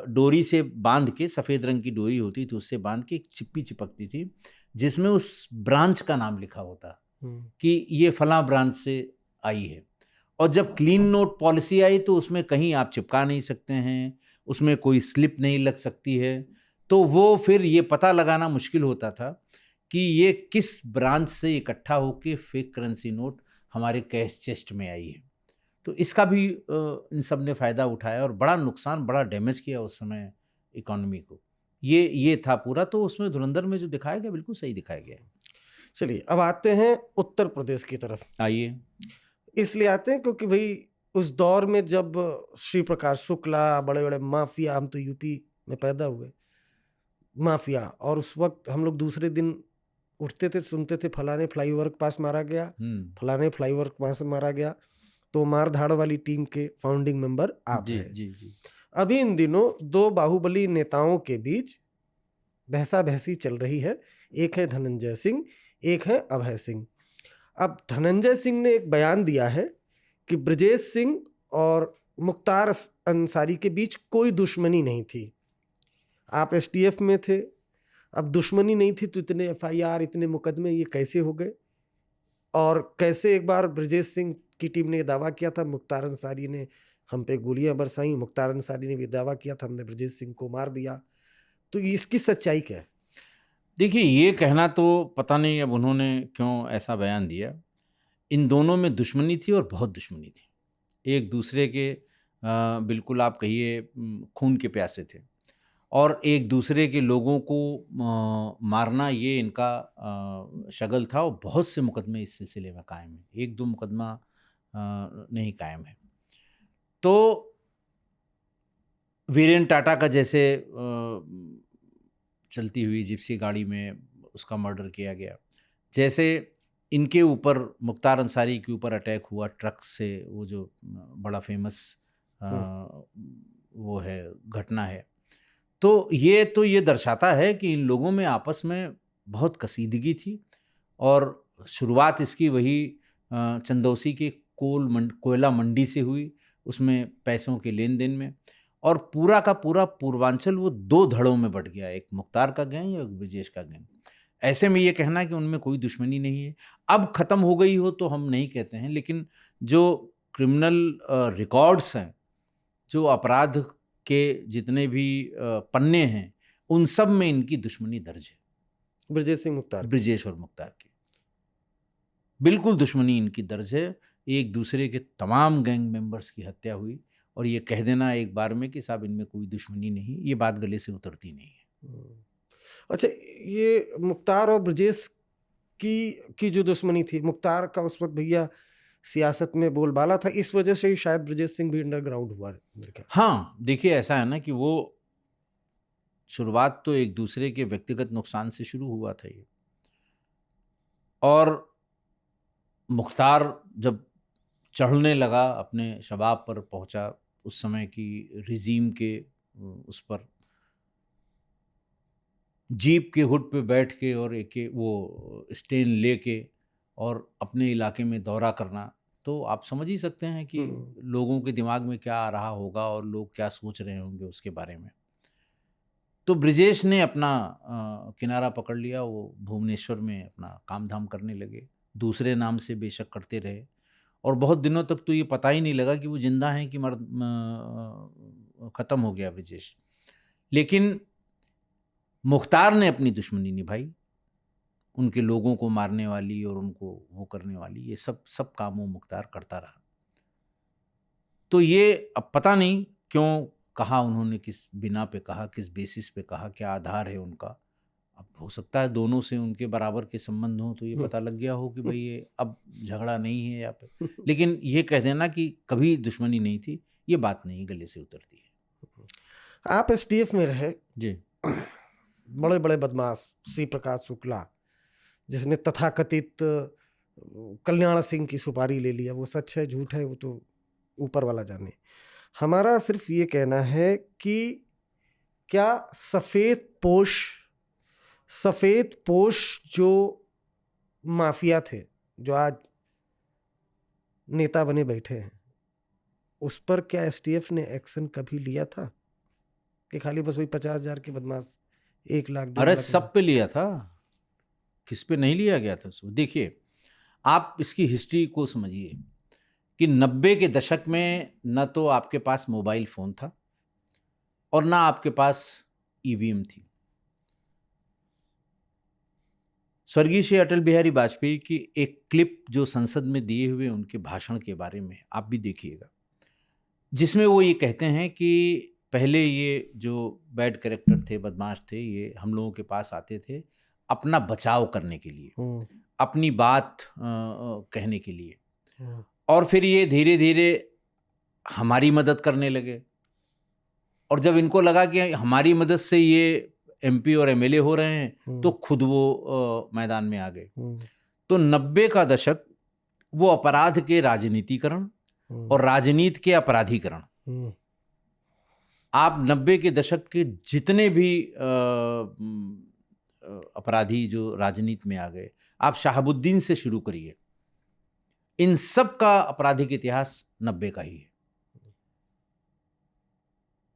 डोरी से बांध के, सफ़ेद रंग की डोरी होती थी उससे बांध के एक चिप्पी चिपकती थी जिसमें उस ब्रांच का नाम लिखा होता कि ये फलां ब्रांच से आई है। और जब क्लीन नोट पॉलिसी आई तो उसमें कहीं आप चिपका नहीं सकते हैं, उसमें कोई स्लिप नहीं लग सकती है, तो वो फिर ये पता लगाना मुश्किल होता था कि ये किस ब्रांच से इकट्ठा होके फेक करेंसी नोट हमारे कैश चेस्ट में आई है। तो इसका भी इन सब ने फ़ायदा उठाया और बड़ा नुकसान, बड़ा डैमेज किया उस समय इकोनॉमी को। ये था पूरा। तो उसमें धुरंधर में जो दिखाया गया बिल्कुल सही दिखाया गया है। चलिए अब आते हैं उत्तर प्रदेश की तरफ। आइए। इसलिए आते हैं क्योंकि भाई उस दौर में जब श्री प्रकाश शुक्ला, बड़े बड़े माफिया, हम तो यूपी में पैदा हुए, माफिया, और उस वक्त हम लोग दूसरे दिन उठते थे, सुनते थे फलाने फ्लाईओवर के पास मारा गया, फलाने फ्लाईओवर के पास मारा गया। तो मार धाड़ वाली टीम के फाउंडिंग मेंबर आप हैं। जी। अभी इन दिनों दो बाहुबली नेताओं के बीच बहसा बहसी चल रही है। एक है धनंजय सिंह, एक है अभय सिंह। अब धनंजय सिंह ने एक बयान दिया है कि ब्रजेश सिंह और मुख्तार अंसारी के बीच कोई दुश्मनी नहीं थी। आप STF में थे, अब दुश्मनी नहीं थी तो इतने FIR, इतने मुकदमे ये कैसे हो गए? और कैसे एक बार ब्रजेश सिंह की टीम ने दावा किया था, मुख्तार अंसारी ने हम पे गोलियां बरसाई, मुख्तार अंसारी ने भी दावा किया था हमने ब्रजेश सिंह को मार दिया, तो इसकी सच्चाई क्या है? देखिए, ये कहना तो पता नहीं अब उन्होंने क्यों ऐसा बयान दिया। इन दोनों में दुश्मनी थी और बहुत दुश्मनी थी। एक दूसरे के बिल्कुल आप कहिए खून के प्यासे थे और एक दूसरे के लोगों को मारना ये इनका शगल था और बहुत से मुकदमे इस सिलसिले में कायम हैं। 1-2 मुकदमा नहीं कायम है। तो वीरेन टाटा का जैसे चलती हुई जिप्सी गाड़ी में उसका मर्डर किया गया, जैसे इनके ऊपर मुख्तार अंसारी के ऊपर अटैक हुआ ट्रक से, वो जो बड़ा फेमस वो है घटना है। तो ये दर्शाता है कि इन लोगों में आपस में बहुत कसीदगी थी और शुरुआत इसकी वही चंदौसी के कोयला मंडी से हुई, उसमें पैसों के लेन देन में, और पूरा का पूरा पूर्वांचल वो 2 धड़ों में बट गया, एक मुख्तार का गैंग और एक ब्रजेश का गैंग। ऐसे में ये कहना कि उनमें कोई दुश्मनी नहीं है, अब ख़त्म हो गई हो तो हम नहीं कहते हैं, लेकिन जो क्रिमिनल रिकॉर्ड्स हैं, जो अपराध के जितने भी पन्ने हैं, उन सब में इनकी दुश्मनी दर्ज है। ब्रजेश सिंह मुख्तार, ब्रजेश और मुख्तार की बिल्कुल दुश्मनी इनकी दर्ज है। एक दूसरे के तमाम गैंग मेंबर्स की हत्या हुई और ये कह देना एक बार में कि साहब इनमें कोई दुश्मनी नहीं, ये बात गले से उतरती नहीं है। अच्छा, ये मुख्तार और ब्रजेश की जो दुश्मनी थी, मुख्तार का उस वक्त भैया सियासत में बोलबाला था, इस वजह से ही शायद ब्रजेश सिंह भी अंडरग्राउंड हुआ मेरे ख्याल। हाँ, देखिए ऐसा है ना कि वो शुरुआत तो एक दूसरे के व्यक्तिगत नुकसान से शुरू हुआ था ये, और मुख्तार जब चढ़ने लगा, अपने शबाब पर पहुंचा, उस समय की रिजीम के उस पर जीप के हुड पे बैठ के और एक वो स्टेन लेके और अपने इलाके में दौरा करना, तो आप समझ ही सकते हैं कि लोगों के दिमाग में क्या आ रहा होगा और लोग क्या सोच रहे होंगे उसके बारे में। तो ब्रजेश ने अपना किनारा पकड़ लिया, वो भुवनेश्वर में अपना काम धाम करने लगे, दूसरे नाम से बेशक करते रहे, और बहुत दिनों तक तो ये पता ही नहीं लगा कि वो जिंदा हैं कि ख़त्म हो गया ब्रजेश। लेकिन मुख्तार ने अपनी दुश्मनी निभाई, उनके लोगों को मारने वाली और उनको वो करने वाली, ये सब काम वो मुख्तार करता रहा। तो ये अब पता नहीं क्यों कहा उन्होंने, किस बिना पे कहा, किस बेसिस पे कहा, क्या आधार है उनका। अब हो सकता है दोनों से उनके बराबर के संबंध हों तो ये पता लग गया हो कि भाई ये अब झगड़ा नहीं है यहाँ पे, लेकिन ये कह देना कि कभी दुश्मनी नहीं थी, ये बात नहीं गले से उतरती है। आप एसटीएफ में रहे जी। बड़े बड़े बदमाश सी प्रकाश शुक्ला, जिसने तथाकथित कल्याण सिंह की सुपारी ले लिया, वो सच है झूठ है वो तो ऊपर वाला जाने। हमारा सिर्फ ये कहना है कि क्या सफेद पोश जो माफिया थे, जो आज नेता बने बैठे हैं, उस पर क्या एसटीएफ ने एक्शन कभी लिया था कि खाली बस वही 50,000 के बदमाश 1 लाख? अरे सब पे लिया था, किस पे नहीं लिया गया था उसको। देखिए, आप इसकी हिस्ट्री को समझिए कि 90 के दशक में न तो आपके पास मोबाइल फ़ोन था और ना आपके पास ईवीएम थी। स्वर्गीय श्री अटल बिहारी वाजपेयी की एक क्लिप जो संसद में दिए हुए उनके भाषण के बारे में आप भी देखिएगा, जिसमें वो ये कहते हैं कि पहले ये जो बैड कैरेक्टर थे, बदमाश थे, ये हम लोगों के पास आते थे अपना बचाव करने के लिए, अपनी बात कहने के लिए, और फिर ये धीरे धीरे हमारी मदद करने लगे, और जब इनको लगा कि हमारी मदद से ये एमपी और एमएलए हो रहे हैं तो खुद वो मैदान में आ गए। तो 90 का दशक वो अपराध के राजनीतिकरण और राजनीति के अपराधीकरण, आप 90 के दशक के जितने भी अपराधी जो राजनीति में आ गए, आप शहाबुद्दीन से शुरू करिए, इन सब का आपराधिक इतिहास 90 का ही है।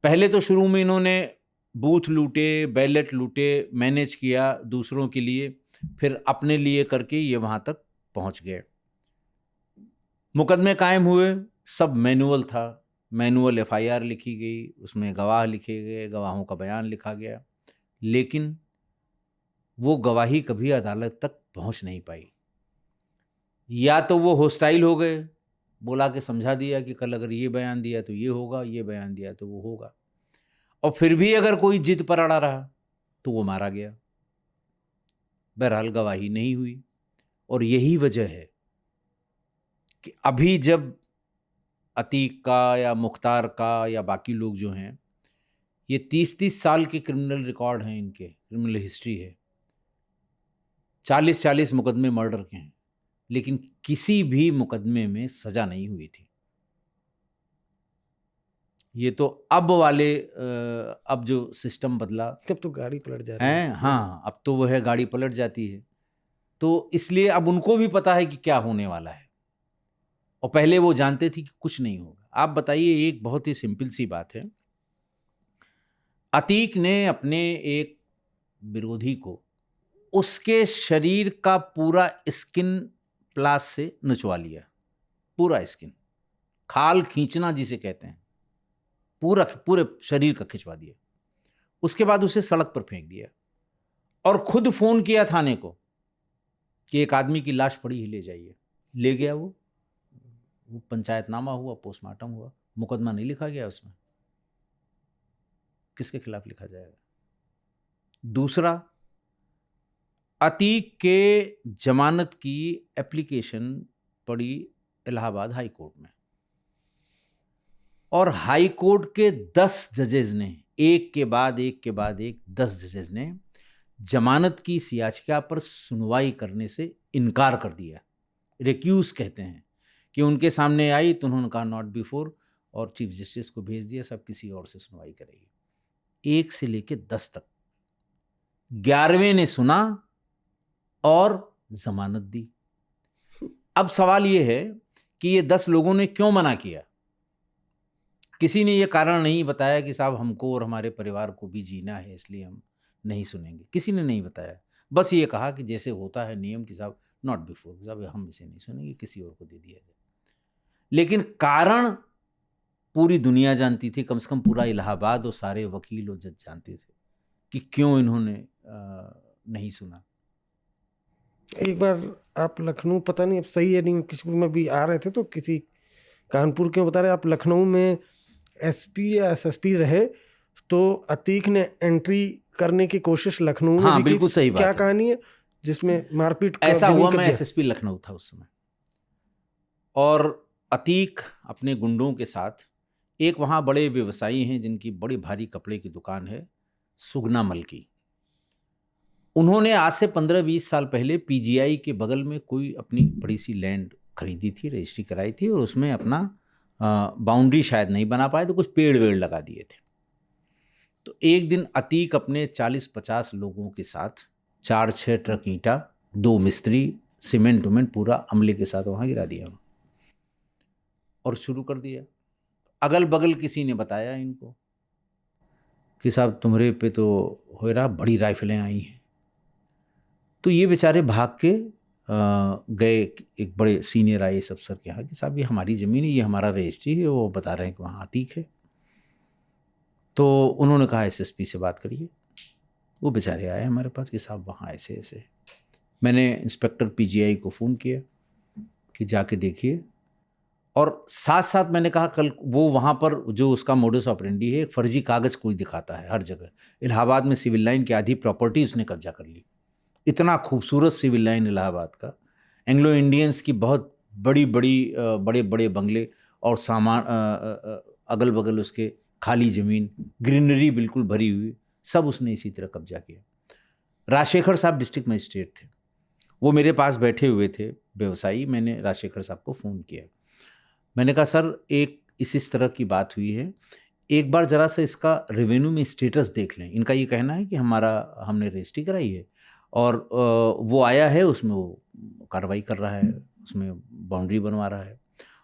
पहले तो शुरू में इन्होंने बूथ लूटे, बैलेट लूटे, मैनेज किया दूसरों के लिए, फिर अपने लिए करके ये वहाँ तक पहुंच गए। मुकदमे कायम हुए, सब मैनुअल था, मैनुअल एफआईआर लिखी गई, उसमें गवाह लिखे गए, गवाहों का बयान लिखा गया, लेकिन वो गवाही कभी अदालत तक पहुंच नहीं पाई। या तो वो होस्टाइल हो गए, बोला के समझा दिया कि कल अगर ये बयान दिया तो ये होगा, ये बयान दिया तो वो होगा, और फिर भी अगर कोई जिद पर अड़ा रहा तो वो मारा गया। बहरहाल गवाही नहीं हुई, और यही वजह है कि अभी जब अतीक का या मुख्तार का या बाकी लोग जो हैं, ये 30-30 साल के क्रिमिनल रिकॉर्ड हैं, इनके क्रिमिनल हिस्ट्री है, 40-40 मुकदमे मर्डर के हैं, लेकिन किसी भी मुकदमे में सजा नहीं हुई थी। ये तो अब वाले अब जो सिस्टम बदला, तब तो गाड़ी पलट जा रही है, हाँ, अब तो वो है गाड़ी पलट जाती है, तो इसलिए अब उनको भी पता है कि क्या होने वाला है, और पहले वो जानते थे कि कुछ नहीं होगा। आप बताइए, एक बहुत ही सिंपल सी बात है, अतीक ने अपने एक विरोधी को उसके शरीर का पूरा स्किन प्लास से नचवा लिया, पूरा स्किन, खाल खींचना जिसे कहते हैं, पूरे शरीर का खिंचवा दिया। उसके बाद उसे सड़क पर फेंक दिया और खुद फोन किया थाने को कि एक आदमी की लाश पड़ी है, ले जाइए। ले गया वो पंचायतनामा हुआ, पोस्टमार्टम हुआ, मुकदमा नहीं लिखा गया उसमें। किसके खिलाफ लिखा जाएगा? दूसरा, अतीक के जमानत की एप्लीकेशन पड़ी इलाहाबाद हाई कोर्ट में, और हाई कोर्ट के 10 जजेज ने, एक के बाद एक 10 जजेज ने जमानत की इस याचिका पर सुनवाई करने से इनकार कर दिया। रिक्यूज कहते हैं कि उनके सामने आई तो उन्होंने कहा नॉट बिफोर, और चीफ जस्टिस को भेज दिया, सब किसी और से सुनवाई करेगी। 1 से लेके 10 तक 11वें ने सुना और जमानत दी। अब सवाल यह है कि ये 10 लोगों ने क्यों मना किया? किसी ने यह कारण नहीं बताया कि साहब हमको और हमारे परिवार को भी जीना है, इसलिए हम नहीं सुनेंगे। किसी ने नहीं बताया, बस ये कहा कि जैसे होता है नियम कि साहब नॉट बिफोर, साहब हम इसे नहीं सुनेंगे, किसी और को दे दिया जाए। लेकिन कारण पूरी दुनिया जानती थी, कम से कम पूरा इलाहाबाद और सारे वकील और जज जानते थे कि क्यों इन्होंने नहीं सुना। एक बार आप लखनऊ, पता नहीं अब सही है नहीं, किसी में भी आ रहे थे तो किसी कानपुर क्यों बता रहे, आप लखनऊ में एसपी या एसएसपी रहे, तो अतीक ने एंट्री करने की कोशिश लखनऊ में भी की। बिल्कुल सही बात क्या है। कहानी है जिसमें मारपीट ऐसा हुआ, मैं एसएसपी लखनऊ था उस समय, और अतीक अपने गुंडों के साथ, एक वहाँ बड़े व्यवसायी हैं जिनकी बड़ी भारी कपड़े की दुकान है, सुगना मल की, उन्होंने आज से 15-20 साल पहले पीजीआई के बगल में कोई अपनी बड़ी सी लैंड खरीदी थी, रजिस्ट्री कराई थी, और उसमें अपना बाउंड्री शायद नहीं बना पाए तो कुछ पेड़ वेड़ लगा दिए थे। तो एक दिन अतीक अपने 40-50 लोगों के साथ 4-6 ट्रक ईंटा, 2 मिस्त्री, सीमेंट उमेंट पूरा अमले के साथ वहाँ गिरा दिया और शुरू कर दिया। अगल बगल किसी ने बताया इनको कि साहब तुम्हारे पे तो हो रहा, बड़ी राइफलें आई हैं। तो ये बेचारे भाग के गए एक बड़े सीनियर आईएएस अफसर के यहाँ कि साहब ये हमारी ज़मीन है, ये हमारा रजिस्ट्री है, वो बता रहे हैं कि वहाँ अतीक है। तो उन्होंने कहा एसएसपी से बात करिए। वो बेचारे आए हमारे पास कि साहब वहाँ ऐसे ऐसे। मैंने इंस्पेक्टर पीजीआई को फ़ोन किया कि जाके देखिए, और साथ साथ मैंने कहा कल वो वहाँ पर जो उसका मोडस ऑपरेंडी है, एक फर्जी कागज़ कोई दिखाता है हर जगह। इलाहाबाद में सिविल लाइन की आधी प्रॉपर्टी उसने कब्जा कर ली, इतना खूबसूरत सिविल लाइन इलाहाबाद का, एंग्लो इंडियंस की बहुत बड़ी बड़ी बड़े बड़े बंगले और सामान, अगल बगल उसके खाली ज़मीन, ग्रीनरी बिल्कुल भरी हुई, सब उसने इसी तरह कब्जा किया। राजशेखर साहब डिस्ट्रिक्ट मजिस्ट्रेट थे, वो मेरे पास बैठे हुए थे व्यवसायी। मैंने राजशेखर साहब को फ़ोन किया, मैंने कहा सर एक इस तरह की बात हुई है, एक बार ज़रा सा इसका रेवेन्यू में स्टेटस देख लें। इनका ये कहना है कि हमने रजिस्ट्री कराई है और वो आया है, उसमें वो कार्रवाई कर रहा है, उसमें बाउंड्री बनवा रहा है।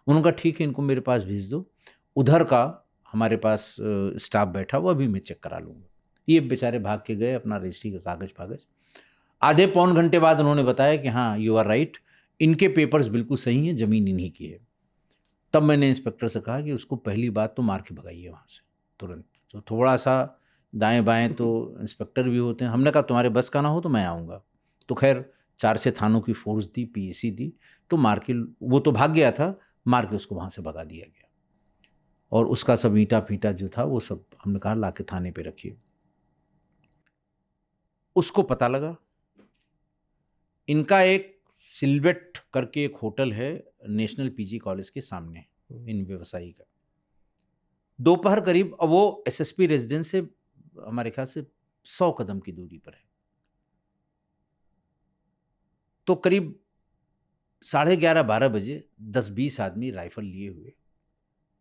उन्होंने कहा ठीक है, इनको मेरे पास भेज दो, उधर का हमारे पास स्टाफ बैठा हुआ, अभी मैं चेक करा लूँगा। ये बेचारे भाग के गए, अपना रजिस्ट्री का कागज़ आधे पौन घंटे बाद उन्होंने बताया कि हाँ यू आर राइट, इनके पेपर्स बिल्कुल सही हैं, ज़मीन इन्हीं की है। तब मैंने इंस्पेक्टर से कहा कि उसको पहली बात तो मार के भगाइए वहाँ से तुरंत। तो थोड़ा सा दाएं बाएं तो इंस्पेक्टर भी होते हैं। हमने कहा तुम्हारे बस का ना हो तो मैं आऊँगा। तो खैर 4 से थानों की फोर्स दी, पीएसी दी, तो मार के वो तो भाग गया था, मार के उसको वहाँ से भगा दिया गया। और उसका सब ईंटा फीटा जो था वो सब हमने कहा ला के थाने पे रखिए। उसको पता लगा इनका एक सिल्वेट करके एक होटल है नेशनल पीजी कॉलेज के सामने, इन व्यवसायी का। दोपहर करीब, अब वो एसएसपी रेजिडेंस से हमारे ख्याल से 100 कदम की दूरी पर है। तो करीब 11:30-12 बजे 10-20 आदमी राइफल लिए हुए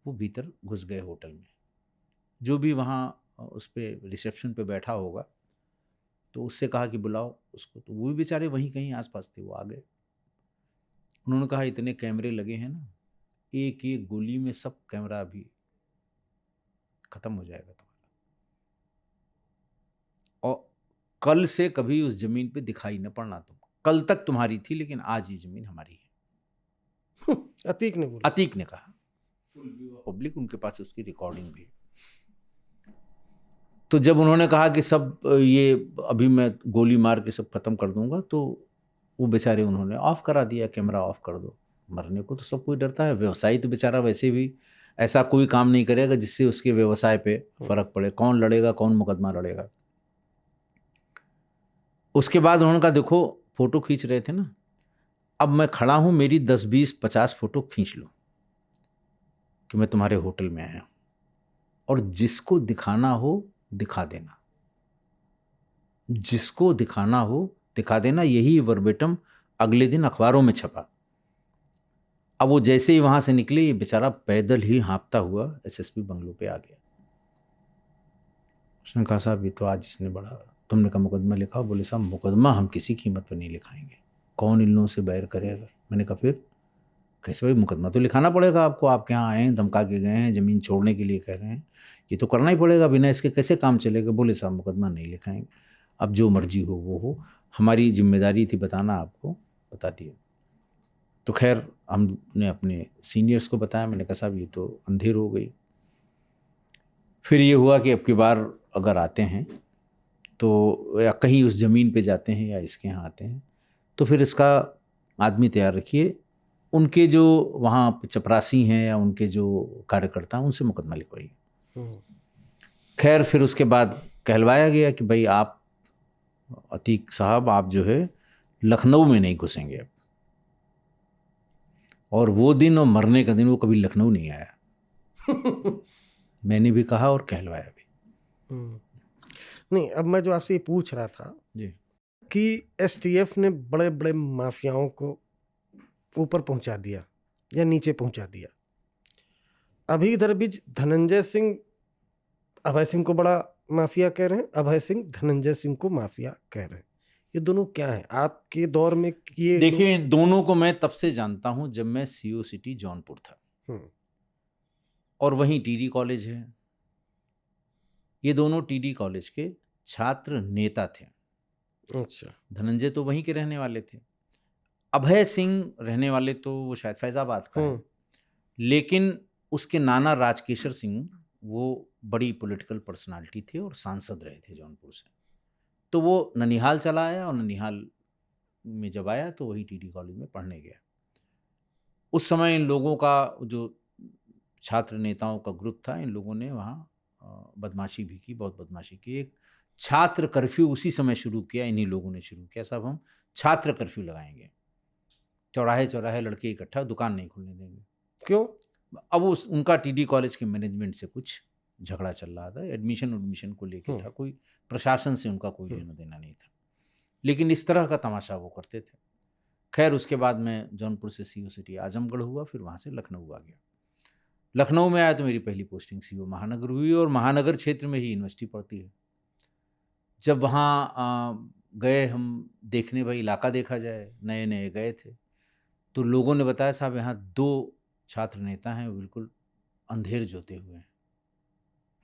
वो भीतर घुस गए होटल में। जो भी वहाँ उस पे रिसेप्शन पे बैठा होगा तो उससे कहा कि बुलाओ उसको। तो वो भी बेचारे वहीं कहीं आसपास थे, वो आ गए। उन्होंने कहा इतने कैमरे लगे हैं ना, एक एक गोली में सब कैमरा अभी खत्म हो जाएगा तुम्हारा, और कल से कभी उस जमीन पे दिखाई न पड़ना तुम। कल तक तुम्हारी थी लेकिन आज ये जमीन हमारी है। अतीक ने बोला। अतीक ने कहा। पब्लिक, उनके पास उसकी रिकॉर्डिंग भी। तो जब उन्होंने कहा कि सब ये अभी मैं गोली मार के सब खत्म कर दूंगा, तो वो बेचारे उन्होंने ऑफ करा दिया, कैमरा ऑफ कर दो। मरने को तो सब कोई डरता है, व्यवसायी तो बेचारा वैसे भी ऐसा कोई काम नहीं करेगा जिससे उसके व्यवसाय पे फर्क पड़े। कौन लड़ेगा, कौन मुकदमा लड़ेगा। उसके बाद उन्होंने कहा देखो फोटो खींच रहे थे ना, अब मैं खड़ा हूं, मेरी 10-20-50 फोटो खींच लो कि मैं तुम्हारे होटल में आया हूं, और जिसको दिखाना हो दिखा देना, जिसको दिखाना हो दिखा देना। यही वर्बेटम अगले दिन अखबारों में छपा। अब वो जैसे ही वहां से निकले, ये बेचारा पैदल ही हाँफता हुआ एसएसपी बंगलो पे आ गया। उसने कहा साहब ये तो आज इसने बड़ा, तुमने कहा मुकदमा लिखा। बोले साहब मुकदमा हम किसी कीमत पर नहीं लिखाएंगे, कौन इन लोगों से बैर करेगा। मैंने कहा फिर कैसे भाई, मुकदमा तो लिखाना पड़ेगा आपको, आपके यहाँ आए हैं, धमका के गए हैं, ज़मीन छोड़ने के लिए कह रहे हैं, ये तो करना ही पड़ेगा, बिना इसके कैसे काम चलेगा। बोले साहब मुकदमा नहीं लिखाएंगे, अब जो मर्जी हो वो हो, हमारी जिम्मेदारी थी बताना आपको, बता दिया। तो खैर हमने अपने सीनियर्स को बताया। मैंने कहा साहब ये तो अंधेर हो गई। फिर ये हुआ कि अब की बार अगर आते हैं तो, या कहीं उस ज़मीन पे जाते हैं या इसके यहाँ आते हैं, तो फिर इसका आदमी तैयार रखिए। उनके जो वहाँ चपरासी हैं या उनके जो कार्यकर्ता हैं उनसे मुकदमा लिखवाइए। खैर फिर उसके बाद कहलवाया गया कि भाई आप अतीक साहब, आप जो है लखनऊ में नहीं घुसेंगे अब। और वो दिन और मरने का दिन वो कभी लखनऊ नहीं आया। मैंने भी कहा और कहलवाया भी। नहीं, अब मैं जो आपसे ये पूछ रहा था जी, कि एसटीएफ ने बड़े बड़े माफियाओं को ऊपर पहुंचा दिया या नीचे पहुंचा दिया, अभी इधर बीच धनंजय सिंह अभय सिंह को बड़ा माफिया कह रहे हैं, अभय सिंह धनंजय सिंह को माफिया कह रहे हैं। ये दोनों क्या है आपके दौर में? ये देखिए इन दोनों को मैं तब से जानता हूं जब मैं सीओ सिटी जौनपुर था, और वहीं टीडी कॉलेज है। ये दोनों टीडी कॉलेज के छात्र नेता थे। अच्छा। धनंजय तो वहीं के रहने वाले थे। अभय सिंह रहने वाले तो वो शायद फैजाबाद का है, लेकिन उसके नाना राजकेशर सिंह वो बड़ी पॉलिटिकल पर्सनालिटी थे और सांसद रहे थे जौनपुर से। तो वो ननिहाल चला आया, और ननिहाल में जब आया तो वही टीडी कॉलेज में पढ़ने गया। उस समय इन लोगों का जो छात्र नेताओं का ग्रुप था, इन लोगों ने वहाँ बदमाशी भी की, बहुत बदमाशी की। एक छात्र कर्फ्यू उसी समय शुरू किया, इन्हीं लोगों ने शुरू किया। साहब हम छात्र कर्फ्यू लगाएंगे, चौराहे चौराहे लड़के इकट्ठा, दुकान नहीं खुलने देंगे। क्यों? अब उनका टीडी कॉलेज के मैनेजमेंट से कुछ झगड़ा चल रहा था, एडमिशन को लेके था, कोई प्रशासन से उनका कोई लेना देना नहीं था, लेकिन इस तरह का तमाशा वो करते थे। खैर उसके बाद मैं जौनपुर से सीओ सिटी आजमगढ़ हुआ, फिर वहाँ से लखनऊ आ गया। लखनऊ में आया तो मेरी पहली पोस्टिंग सीओ महानगर हुई, और महानगर क्षेत्र में ही यूनिवर्सिटी पड़ती है। जब वहाँ गए हम देखने, भाई इलाका देखा जाए, नए नए गए थे, तो लोगों ने बताया साहब यहाँ 2 छात्र नेता हैं, बिल्कुल अंधेर जोते हुए हैं,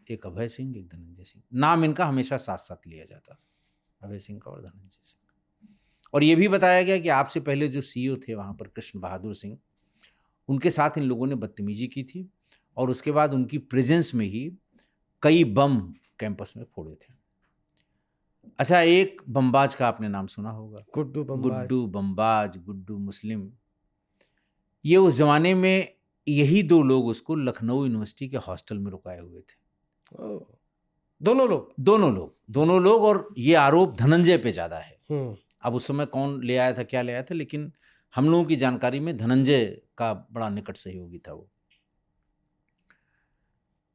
एक अभय सिंह, एक धनंजय सिंह। नाम इनका हमेशा साथ साथ लिया जाता था, अभय सिंह का और धनंजय सिंह। और ये भी बताया गया कि आपसे पहले जो सीईओ थे वहाँ पर कृष्ण बहादुर सिंह, उनके साथ इन लोगों ने बदतमीजी की थी और उसके बाद उनकी प्रेजेंस में ही कई बम कैंपस में फोड़े थे। अच्छा, एक बमबाज का आपने नाम सुना होगा, गुड्डू बमबाज। गुड्डू बमबाज, गुड्डू मुस्लिम। ये उस जमाने में यही दो लोग उसको लखनऊ यूनिवर्सिटी के हॉस्टल में रुकाए हुए थे। ओ, दोनों लोग। और ये आरोप धनंजय पे ज्यादा है। हम्म। अब उस समय कौन ले आया था, क्या ले आया था, लेकिन हम लोगों की जानकारी में धनंजय का बड़ा निकट सहयोगी था वो।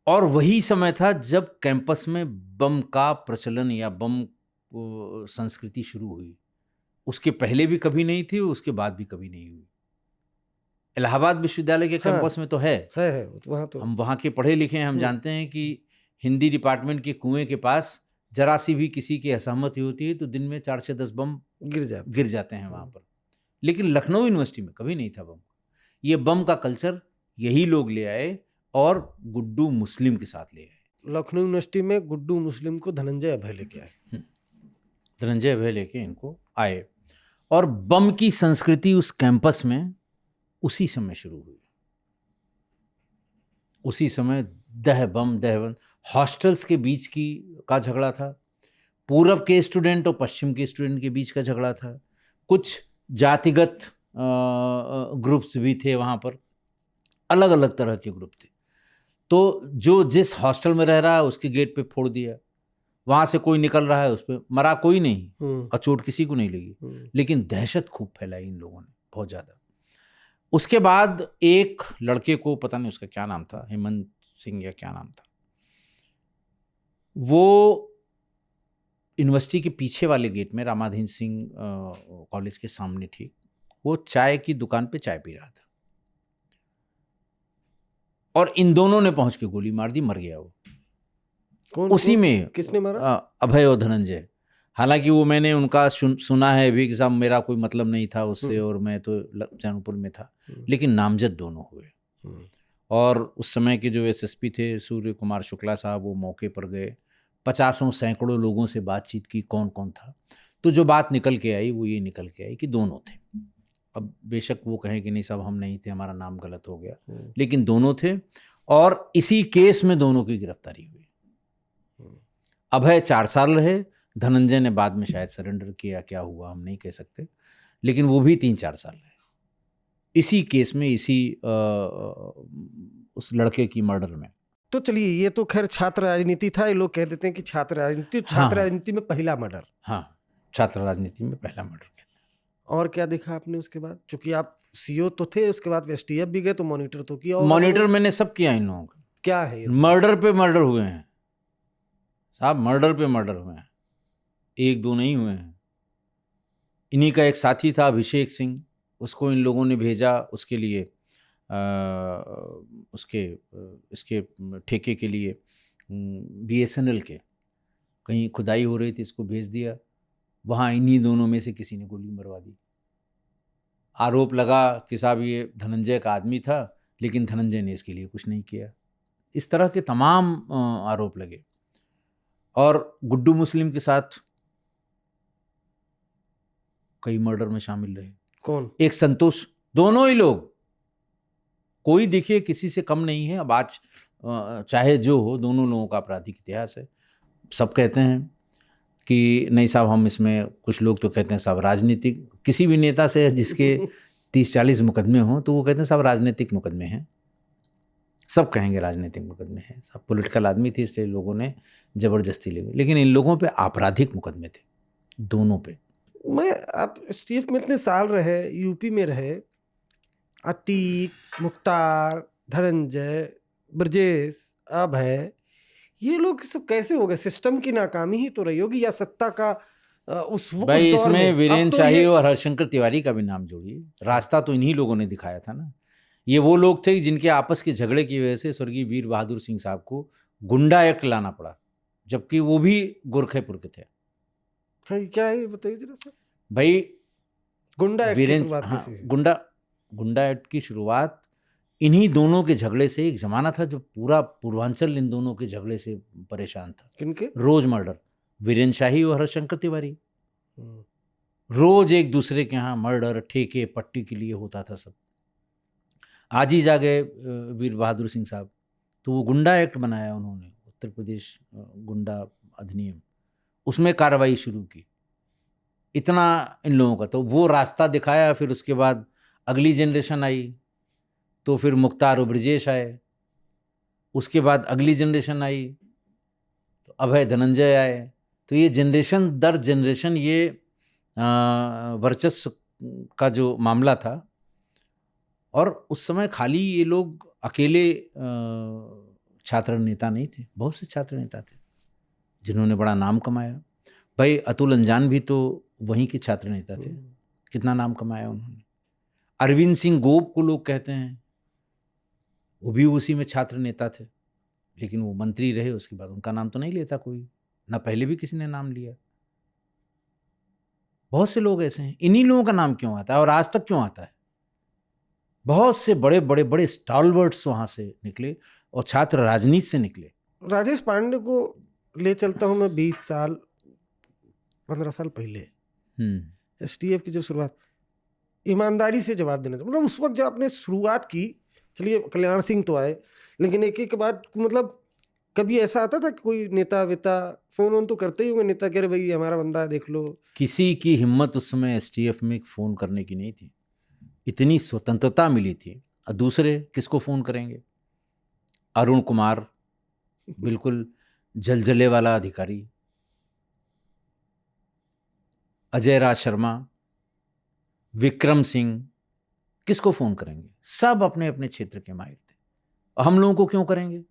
और वही समय था जब कैंपस में बम का प्रचलन या बम संस्कृति शुरू हुई। उसके पहले भी कभी नहीं थी, उसके बाद भी कभी नहीं हुई। इलाहाबाद विश्वविद्यालय के कैंपस में तो है वहाँ तो हम वहाँ के पढ़े लिखे हैं, हम जानते हैं कि हिंदी डिपार्टमेंट के कुएं के पास जरा सी भी किसी की असहमति होती है तो दिन में 4 से 10 बम गिर जाते हैं वहाँ पर। लेकिन लखनऊ यूनिवर्सिटी में कभी नहीं था बम। ये बम का कल्चर यही लोग ले आए और गुड्डू मुस्लिम के साथ ले आए। लखनऊ यूनिवर्सिटी में गुड्डू मुस्लिम को धनंजय अभय लेके आए। धनंजय अभय लेके इनको आए और बम की संस्कृति उस कैंपस में उसी समय शुरू हुई। उसी समय दह बम हॉस्टल्स के बीच का झगड़ा था, पूरब के स्टूडेंट और पश्चिम के स्टूडेंट के बीच का झगड़ा था, कुछ जातिगत ग्रुप्स भी थे वहाँ पर, अलग अलग तरह के ग्रुप थे। तो जो जिस हॉस्टल में रह रहा है उसके गेट पे फोड़ दिया, वहाँ से कोई निकल रहा है उस पर मरा कोई नहीं और चोट किसी को नहीं लगी, लेकिन दहशत खूब फैलाई इन लोगों ने, बहुत ज़्यादा। उसके बाद एक लड़के को, पता नहीं उसका क्या नाम था, हेमंत सिंह या क्या नाम था, वो यूनिवर्सिटी के पीछे वाले गेट में रामाधीन सिंह कॉलेज के सामने ठीक, वो चाय की दुकान पे चाय पी रहा था और इन दोनों ने पहुंच के गोली मार दी, मर गया वो। उसी में किसने मारा? अभय और धनंजय। हालांकि वो मैंने उनका सुना है भी कि साहब मेरा कोई मतलब नहीं था उससे और मैं तो जैनपुर में था, लेकिन नामजद दोनों हुए। और उस समय के जो एसएसपी थे सूर्य कुमार शुक्ला साहब, वो मौके पर गए, 50 सैकड़ों लोगों से बातचीत की, कौन कौन था। तो जो बात निकल के आई वो ये निकल के आई कि दोनों थे। अब बेशक वो कहें कि नहीं साहब हम नहीं थे, हमारा नाम गलत हो गया, लेकिन दोनों थे। और इसी केस में दोनों की गिरफ्तारी हुई। अभय 4 साल रहे, धनंजय ने बाद में शायद सरेंडर किया, क्या हुआ हम नहीं कह सकते, लेकिन वो भी 3-4 साल रहे इसी केस में, इसी उस लड़के की मर्डर में। तो चलिए, ये तो खैर छात्र राजनीति था, ये लोग कह देते हैं कि छात्र राजनीति में पहला मर्डर। हाँ, छात्र राजनीति में पहला मर्डर। और क्या देखा आपने उसके बाद? चूंकि आप सीईओ तो थे, उसके बाद एसटीएफ भी गए तो मॉनिटर तो किया होगा। मॉनिटर मैंने सब किया इन लोगों का। क्या है ये? मर्डर पे मर्डर हुए हैं साहब, मर्डर पे मर्डर हुए हैं, 1-2 नहीं हुए हैं। इन्हीं का एक साथी था अभिषेक सिंह, उसको इन लोगों ने भेजा उसके लिए इसके ठेके के लिए, BSNL के कहीं खुदाई हो रही थी, इसको भेज दिया वहाँ। इन्हीं दोनों में से किसी ने गोली मरवा दी। आरोप लगा कि साहब ये धनंजय का आदमी था, लेकिन धनंजय ने इसके लिए कुछ नहीं किया। इस तरह के तमाम आरोप लगे। और गुड्डू मुस्लिम के साथ कई मर्डर में शामिल रहे। कौन? एक संतोष, दोनों ही लोग, कोई देखिए किसी से कम नहीं है। अब आज चाहे जो हो, दोनों लोगों का आपराधिक इतिहास है। सब कहते हैं कि नहीं साहब हम इसमें, कुछ लोग तो कहते हैं साहब राजनीतिक, किसी भी नेता से जिसके 30-40 मुकदमे हों तो वो कहते हैं साहब राजनीतिक मुकदमे हैं। सब कहेंगे राजनीतिक मुकदमे हैं, सब पॉलिटिकल आदमी थे इसलिए लोगों ने ज़बरदस्ती ले, लेकिन इन लोगों पे आपराधिक मुकदमे थे, दोनों पे। आप एसटीएफ में इतने साल रहे, यूपी में रहे, अतीक, मुख्तार, धनंजय, ब्रजेश, अभय, ये लोग सब कैसे हो गए? सिस्टम की नाकामी ही तो रही होगी, या सत्ता का भाई उस इसमें वीरेंद्र तो शाही और हरशंकर तिवारी का भी नाम जोड़िए। रास्ता तो इन्हीं लोगों ने दिखाया था ना। ये वो लोग थे जिनके आपस के झगड़े की वजह से स्वर्गीय वीर बहादुर सिंह साहब को गुंडा एक्ट लाना पड़ा, जबकि वो भी गोरखेपुर के थे। हाँ, क्या है बताइए जरा सा। भाई गुंडा एक्ट की शुरुआत कैसे हुई? गुंडा एक्ट की शुरुआत इन्हीं दोनों के झगड़े से। एक जमाना था जब पूरा पूर्वांचल इन दोनों के झगड़े से परेशान था। किनके? रोज मर्डर, वीरेंद्र शाही और हरशंकर तिवारी। रोज एक दूसरे के यहाँ मर्डर, ठेके, पट्टी के लिए होता था सब। आज ही जा गए वीर बहादुर सिंह साहब, तो वो गुंडा एक्ट बनाया उन्होंने, उत्तर प्रदेश गुंडा अधिनियम, उसमें कार्रवाई शुरू की। इतना इन लोगों का, तो वो रास्ता दिखाया। फिर उसके बाद अगली जनरेशन आई, तो फिर मुख्तार और ब्रजेश आए। उसके बाद अगली जनरेशन आई तो अभय धनंजय आए। तो ये जनरेशन दर जनरेशन ये वर्चस्व का जो मामला था। और उस समय खाली ये लोग अकेले छात्र नेता नहीं थे, बहुत से छात्र नेता थे जिन्होंने बड़ा नाम कमाया। भाई अतुल अंजान भी तो वहीं के छात्र नेता थे, कितना नाम कमाया उन्होंने। अरविंद सिंह गोप को लोग कहते हैं, वो भी उसी में छात्र नेता थे, लेकिन वो मंत्री रहे। उसके बाद उनका नाम तो नहीं लेता कोई, ना पहले भी किसी ने नाम लिया। बहुत से लोग ऐसे हैं। इन्हीं लोगों का नाम क्यों आता है और आज तक क्यों आता है? बहुत से बड़े बड़े बड़े स्टॉलवर्ड्स वहां से निकले और छात्र राजनीति से निकले। राजेश पांडे को ले चलता हूं मैं 20 साल 15 साल पहले एसटीएफ की जो शुरुआत, ईमानदारी से जवाब देना था। मतलब उस वक्त जब आपने शुरुआत की, चलिए कल्याण सिंह तो आए, लेकिन एक एक के बाद मतलब कभी ऐसा आता था कि कोई नेता वेता फोन तो करते ही होंगे नेता, कह रहे भाई हमारा बंदा है देख लो? किसी की हिम्मत उस समय एसटीएफ में फोन करने की नहीं थी, इतनी स्वतंत्रता मिली थी। और दूसरे किसको फोन करेंगे? अरुण कुमार, बिल्कुल जलजले वाला अधिकारी, अजय राज शर्मा, विक्रम सिंह, किसको फोन करेंगे? सब अपने अपने क्षेत्र के माहिर थे। और हम लोगों को क्यों करेंगे?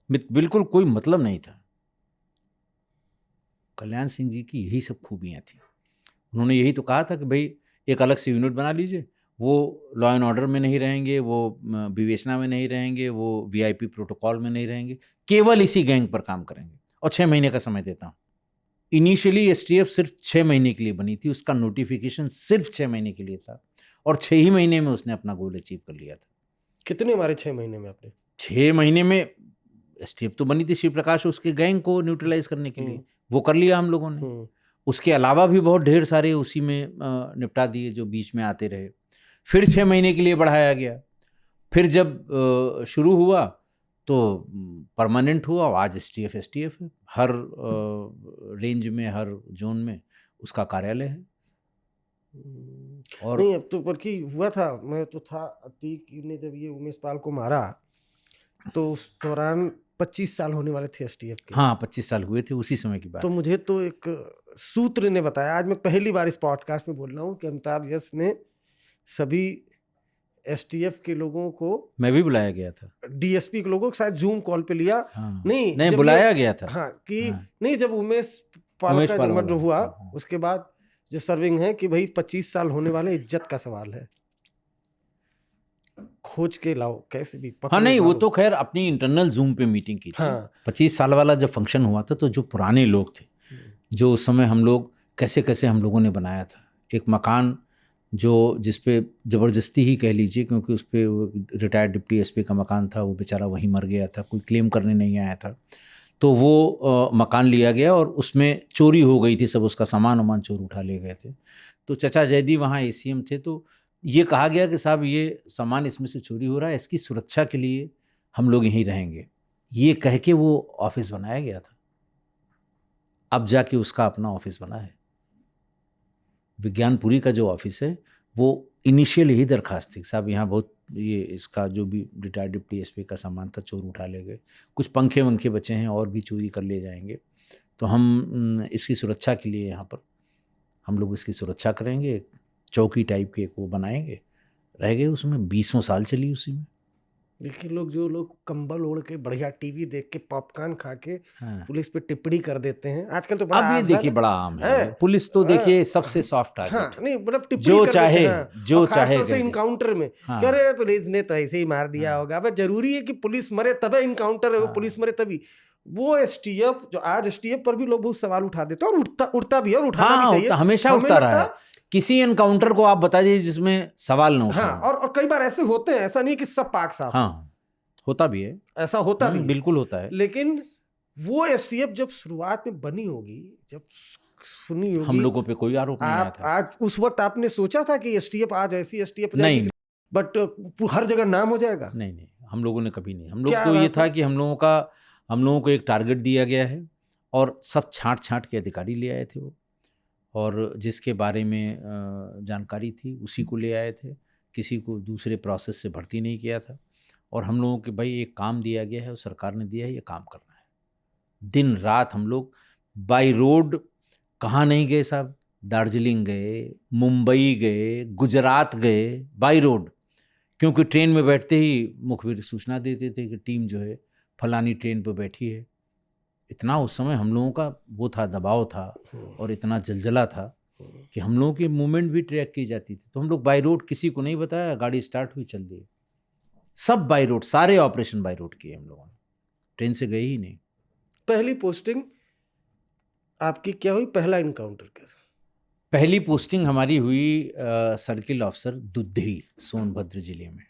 बिल्कुल कोई मतलब नहीं था। कल्याण सिंह जी की यही सब खूबियां थी। उन्होंने यही तो कहा था कि भाई एक अलग से यूनिट बना लीजिए, वो लॉ एंड ऑर्डर में नहीं रहेंगे, वो विवेचना में नहीं रहेंगे, वो वीआईपी प्रोटोकॉल में नहीं रहेंगे, केवल इसी गैंग पर काम करेंगे। और 6 महीने का समय देता हूँ। इनिशियली एसटीएफ सिर्फ 6 महीने के लिए बनी थी, उसका नोटिफिकेशन सिर्फ 6 महीने के लिए था, और 6 ही महीने में उसने अपना गोल अचीव कर लिया था। कितने हमारे 6 महीने में? आपने 6 महीने में एसटीएफ तो बनी थी शिव प्रकाश उसके गैंग को न्यूट्रलाइज करने के लिए, वो कर लिया हम लोगों ने। उसके अलावा भी बहुत ढेर सारे उसी में निपटा दिए जो बीच में आते रहे। फिर 6 महीने के लिए बढ़ाया गया। फिर जब शुरू हुआ तो परमानेंट हुआ। आज एसटीएफ है, हर रेंज में, हर जोन में उसका कार्यालय है। और नहीं, अब तो बल्कि हुआ था, मैं तो था अतीक ने जब ये उमेश पाल को मारा तो उस दौरान 25 साल होने वाले थे एसटीएफ के। हाँ, 25 साल हुए थे उसी समय की बात। तो मुझे तो एक सूत्र ने बताया, आज मैं पहली बार इस पॉडकास्ट में बोल रहा हूँ, कि अमिताभ यश ने सभी एसटीएफ के लोगों को, मैं भी बुलाया गया था, डीएसपी के लोगों को शायद जूम कॉल पे लिया। हाँ, नहीं बुलाया गया था। हाँ, कि हाँ, नहीं, जब उमेश पाल का मर्डर हुआ उसके बाद जो सर्विंग है कि भाई 25 साल होने वाले, इज्जत का सवाल है, खोज के लाओ कैसे भी। हाँ, नहीं, वो तो खैर अपनी इंटरनल जूम पे मीटिंग की थी। हाँ। 25 साल वाला जब फंक्शन हुआ था तो जो पुराने लोग थे, जो उस समय हम लोग कैसे हम लोगों ने बनाया था एक मकान, जो जिसपे ज़बरदस्ती ही कह लीजिए, क्योंकि उस पर रिटायर्ड डिप्टी एसपी का मकान था, वो बेचारा वहीं मर गया था, कोई क्लेम करने नहीं आया था। तो वो मकान लिया गया और उसमें चोरी हो गई थी, सब उसका सामान चोर उठा ले गए थे। तो चचा जयदी वहाँ एसीएम थे, तो ये कहा गया कि साहब ये सामान इसमें से चोरी हो रहा है, इसकी सुरक्षा के लिए हम लोग यहीं रहेंगे, ये कह के वो ऑफिस बनाया गया था। अब जाके उसका अपना ऑफिस बना है। विज्ञानपुरी का जो ऑफिस है वो इनिशियल यही दरखास्त थी, साहब यहाँ बहुत ये इसका जो भी रिटायर्ड डिप्टी एसपी का सामान था चोर उठा ले गए, कुछ पंखे वंखे बचे हैं और भी चोरी कर ले जाएंगे, तो हम इसकी सुरक्षा के लिए यहाँ पर हम लोग इसकी सुरक्षा करेंगे, एक चौकी टाइप के वो बनाएंगे। रह गए उसमें 20 साल चली उसी में। देखिए जो लोग कंबल ओढ़ के बढ़िया टीवी देख के पॉपकॉर्न खा के पुलिस पे टिप्पणी कर देते हैं आजकल, तो बड़ा अब देखिए बड़ा आम है। पुलिस तो देखिए सबसे सॉफ्ट टारगेट। हाँ, नहीं मतलब टिप्पणी जो कर चाहे जो चाहे इनकाउंटर में कह रहे पुलिस ने तो ऐसे ही मार दिया होगा। अब जरूरी है कि पुलिस मरे तबे इनकाउंटर है, वो पुलिस मरे तभी। वो एसटीएफ जो आज एसटीएफ पर भी लोग बहुत सवाल उठा देते हैं और उठता भी है और उठाना भी चाहिए, हमेशा उठता रहा है। किसी एनकाउंटर को आप बता दीजिए जिसमें सवाल न उठे। हाँ, और कई बार ऐसे होते हैं, ऐसा नहीं कि सब पाक साफ। हाँ, होता भी है, ऐसा होता भी बिल्कुल होता है। लेकिन वो एसटीएफ जब शुरुआत में बनी होगी, जब सुनी होगी। हम लोगों पे कोई आरोप नहीं आया आप था। आज उस वक्त आपने सोचा था कि एसटीएफ आज ऐसी एसटीएफ नहीं, जाएगी, बट हर जगह नाम हो जाएगा? नहीं, हम लोगों ने कभी नहीं। हम लोग क्या को ये बात था है? कि हम लोगों को एक टारगेट दिया गया है और सब छाँट के अधिकारी ले आए थे वो, और जिसके बारे में जानकारी थी उसी को ले आए थे, किसी को दूसरे प्रोसेस से भर्ती नहीं किया था। और हम लोगों के भाई एक काम दिया गया है और सरकार ने दिया है, ये काम करना है। दिन रात हम लोग बाई रोड कहाँ नहीं गए साहब, दार्जिलिंग गए, मुंबई गए, गुजरात गए बाई रोड, क्योंकि ट्रेन में बैठते ही मुखबिर सूचना देते थे कि टीम जो है फलानी ट्रेन पर बैठी है। इतना उस समय हम लोगों का वो था, दबाव था और इतना जलजला था कि हम लोगों की मूवमेंट भी ट्रैक की जाती थी। तो हम लोग बाई रोड, किसी को नहीं बताया, गाड़ी स्टार्ट हुई, चल दी, सब बाई रोड, सारे ऑपरेशन बाई रोड किए हम लोगों ने, ट्रेन से गए ही नहीं। पहली पोस्टिंग आपकी क्या हुई? पहला इनकाउंटर कैसा? पहली पोस्टिंग हमारी हुई सर्किल ऑफिसर दुद्धि, सोनभद्र जिले में।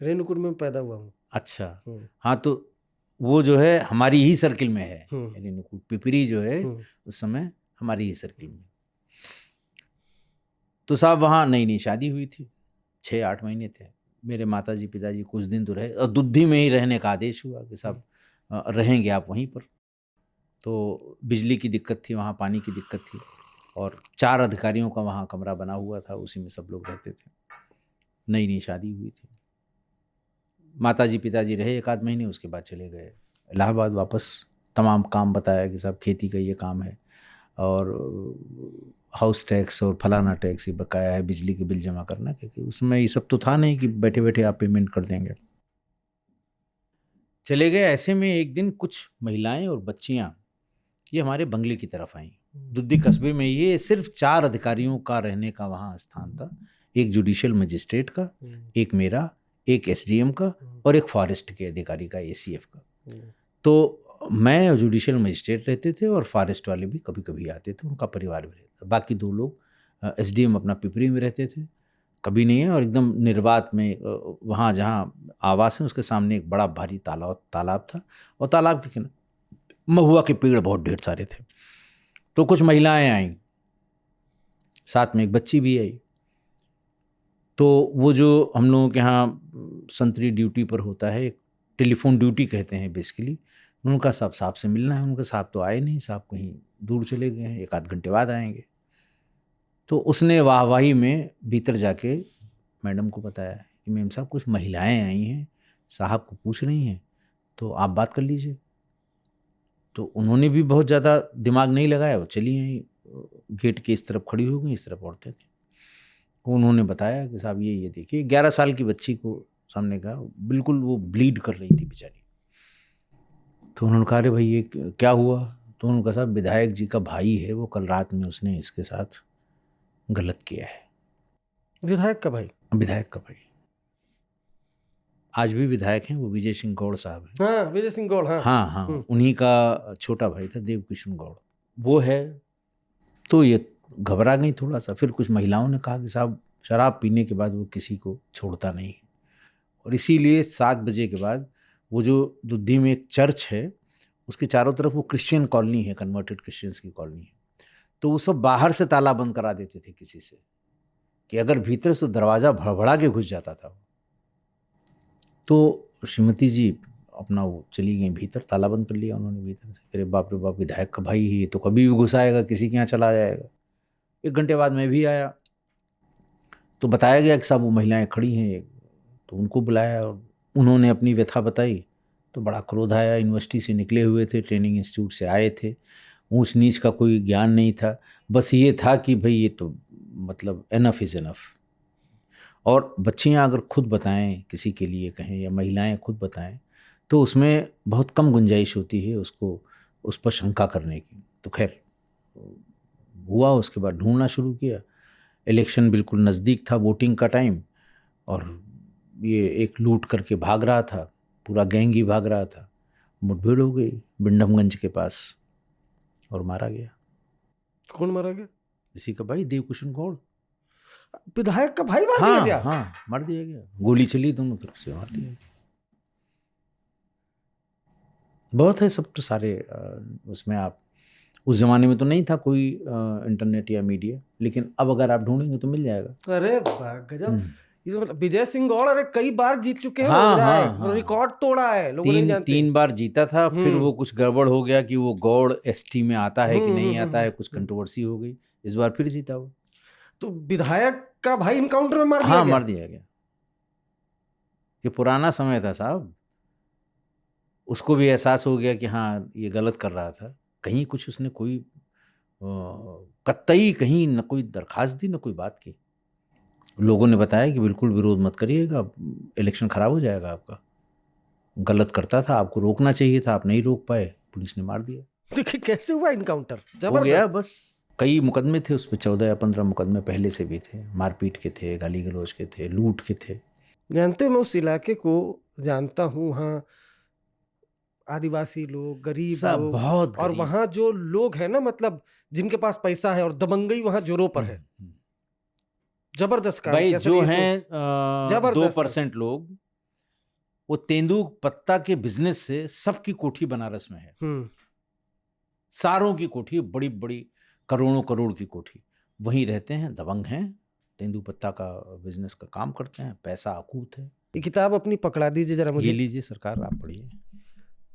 रेणुकूट में पैदा हुआ हूँ। अच्छा, हाँ, तो वो जो है हमारी ही सर्किल में है, हम्म। रेणुकूट पिपरी जो है उस समय हमारी ही सर्किल में। तो साहब वहाँ नई नई शादी हुई थी, 6-8 महीने थे। मेरे माताजी पिताजी कुछ दिन तो रहे और दुद्धि में ही रहने का आदेश हुआ कि साहब रहेंगे आप वहीं पर। तो बिजली की दिक्कत थी वहाँ, पानी की दिक्कत थी, और 4 अधिकारियों का वहाँ कमरा बना हुआ था, उसी में सब लोग रहते थे। नई नई शादी हुई थी। माताजी पिताजी रहे 1 आध महीने, उसके बाद चले गए इलाहाबाद वापस। तमाम काम बताया कि साहब खेती का ये काम है और हाउस टैक्स और फलाना टैक्स ये बकाया है, बिजली के बिल जमा करना, क्योंकि उसमें ये सब तो था नहीं कि बैठे बैठे आप पेमेंट कर देंगे। चले गए। ऐसे में एक दिन कुछ महिलाएं और बच्चियां ये हमारे बंगले की तरफ आईं। दुद्धि कस्बे में ये सिर्फ 4 अधिकारियों का रहने का वहाँ स्थान था, एक जुडिशियल मजिस्ट्रेट का, एक मेरा, एक एसडीएम का और एक फॉरेस्ट के अधिकारी का, एसीएफ का। तो मैं और जुडिशियल मजिस्ट्रेट रहते थे और फॉरेस्ट वाले भी कभी कभी आते थे, उनका परिवार भी रहता। बाकी 2 लोग एसडीएम अपना पिपरी में रहते थे, कभी नहीं है, और एकदम निर्वात में वहाँ जहाँ आवास है उसके सामने एक बड़ा भारी तालाब था, और तालाब के किनारे महुआ के पेड़ बहुत ढेर सारे थे। तो कुछ महिलाएं आईं, साथ में एक बच्ची भी आई। तो वो जो हम लोगों के यहाँ संतरी ड्यूटी पर होता है, टेलीफोन ड्यूटी कहते हैं बेसिकली, उनका साहब से मिलना है। उनका साहब तो आए नहीं, साहब कहीं दूर चले गए हैं, 1 आध घंटे बाद आएंगे। तो उसने वाहवाही में भीतर जाके मैडम को बताया कि मैम साहब कुछ महिलाएं आई हैं, साहब को पूछ रही हैं, तो आप बात कर लीजिए। तो उन्होंने भी बहुत ज़्यादा दिमाग नहीं लगाया, वो चली आई, गेट के इस तरफ खड़ी हो गई, इस तरफ औरतें थी। उन्होंने बताया कि साहब ये देखिए, 11 साल की बच्ची को सामने का, बिल्कुल वो ब्लीड कर रही थी बेचारी। तो उन्होंने कहा अरे भाई ये क्या हुआ? तो उन्होंने कहा साहब विधायक जी का भाई है, वो कल रात में उसने इसके साथ गलत किया है। विधायक का भाई? विधायक का भाई, आज भी विधायक हैं वो, विजय सिंह गौड़ साहब हैं। हाँ, विजय सिंह गौड़। हाँ, उन्हीं का छोटा भाई था देव किशन गौड़, वो है। तो ये घबरा गई थोड़ा सा। फिर कुछ महिलाओं ने कहा कि साहब शराब पीने के बाद वो किसी को छोड़ता नहीं, और इसीलिए 7 बजे के बाद वो जो दुद्धि में एक चर्च है उसके चारों तरफ वो क्रिश्चियन कॉलोनी है, कन्वर्टेड क्रिश्चियंस की कॉलोनी है, तो वो सब बाहर से ताला बंद करा देते थे किसी से, कि अगर भीतर से दरवाज़ा भड़बड़ा के घुस जाता था। तो श्रीमती जी अपना वो चली गई भीतर, ताला बंद कर लिया उन्होंने भीतर से। अरे बाप रे बाप, विधायक का भाई ही तो कभी भी घुस आएगा, किसी के यहाँ चला जाएगा। 1 घंटे बाद मैं भी आया, तो बताया गया कि साहब वो महिलाएं खड़ी हैं, तो उनको बुलाया और उन्होंने अपनी व्यथा बताई। तो बड़ा क्रोध आया। यूनिवर्सिटी से निकले हुए थे, ट्रेनिंग इंस्टीट्यूट से आए थे, ऊंच नीच का कोई ज्ञान नहीं था, बस ये था कि भाई ये तो मतलब एनफ इज़ एनफ। और बच्चियां अगर खुद बताएं, किसी के लिए कहें, या महिलाएं खुद बताएं, तो उसमें बहुत कम गुंजाइश होती है उसको उस पर शंका करने की। तो खैर हुआ, उसके बाद ढूंढना शुरू किया। इलेक्शन बिल्कुल नज़दीक था, वोटिंग का टाइम, और ये एक लूट करके भाग रहा था, पूरा गैंग ही भाग रहा था। मुठभेड़ हो गई बिंडमगंज के पास और मारा गया। कौन मारा गया? इसी का भाई देव किशन गौड़, विधायक का भाई मार दिया गया? हाँ, मार दिया गया, गोली चली दोनों तरफ से, मार दिया गया। बहुत है सब, तो सारे उसमें आप उस जमाने में तो नहीं था कोई इंटरनेट या मीडिया, लेकिन अब अगर आप ढूंढेंगे तो मिल जाएगा। अरे वाह, गजब। ये तो मतलब विजय सिंह गौड़ अरे कई बार जीत चुके हैं हाँ हाँ विधायक, हाँ, रिकॉर्ड तोड़ा है, लोग नहीं जानते। 3 बार जीता था, फिर वो हम्म कुछ गड़बड़ हो गया कि वो गौड़ एसटी में आता है कि नहीं आता है, कुछ हम्म। कंट्रोवर्सी हो गई, इस बार फिर जीता वो। तो विधायक का भाई इनकाउंटर में मार दिया हाँ, गया। मार दिया गया। ये पुराना समय था साहब, उसको भी एहसास हो गया कि हाँ ये गलत कर रहा था। कहीं कुछ उसने कोई कतई कहीं न कोई दरखास्त दी, न कोई बात की। लोगों ने बताया कि बिल्कुल विरोध मत करिएगा, इलेक्शन खराब हो जाएगा आपका। गलत करता था, आपको रोकना चाहिए था, आप नहीं रोक पाए, पुलिस ने मार दिया। देखिए कैसे हुआ इनकाउंटर, हो गया जबरदस्त। बस। कई मुकदमे थे उस पर, 14 या 15 मुकदमे पहले से भी थे, मारपीट के थे, गाली गलौज के थे, लूट के थे। जानते, मैं उस इलाके को जानता हूँ। हाँ, आदिवासी लोग, गरीब सब लोग, बहुत और गरीब। वहाँ जो लोग हैं ना, मतलब जिनके पास पैसा है, और दबंगई वहाँ जोरों पर है। जबरदस्त काम भाई किया सर, जो ये तो हैं 2% जबरदस्त। लोग, वो तेंदुआ पत्ता के बिजनेस से सबकी कोठी बनारस में है। सारों की कोठी, बड़ी बड़ी करोड़ों करोड़ की कोठी, वहीं रहते हैं, दबंग हैं, तेंदुआ पत्ता का बिजनेस का काम करते हैं, पैसा अकूत है। ये किताब अपनी पकड़ा दीजिए जरा ये मुझे। लीजिए सरकार, आप पढ़िए।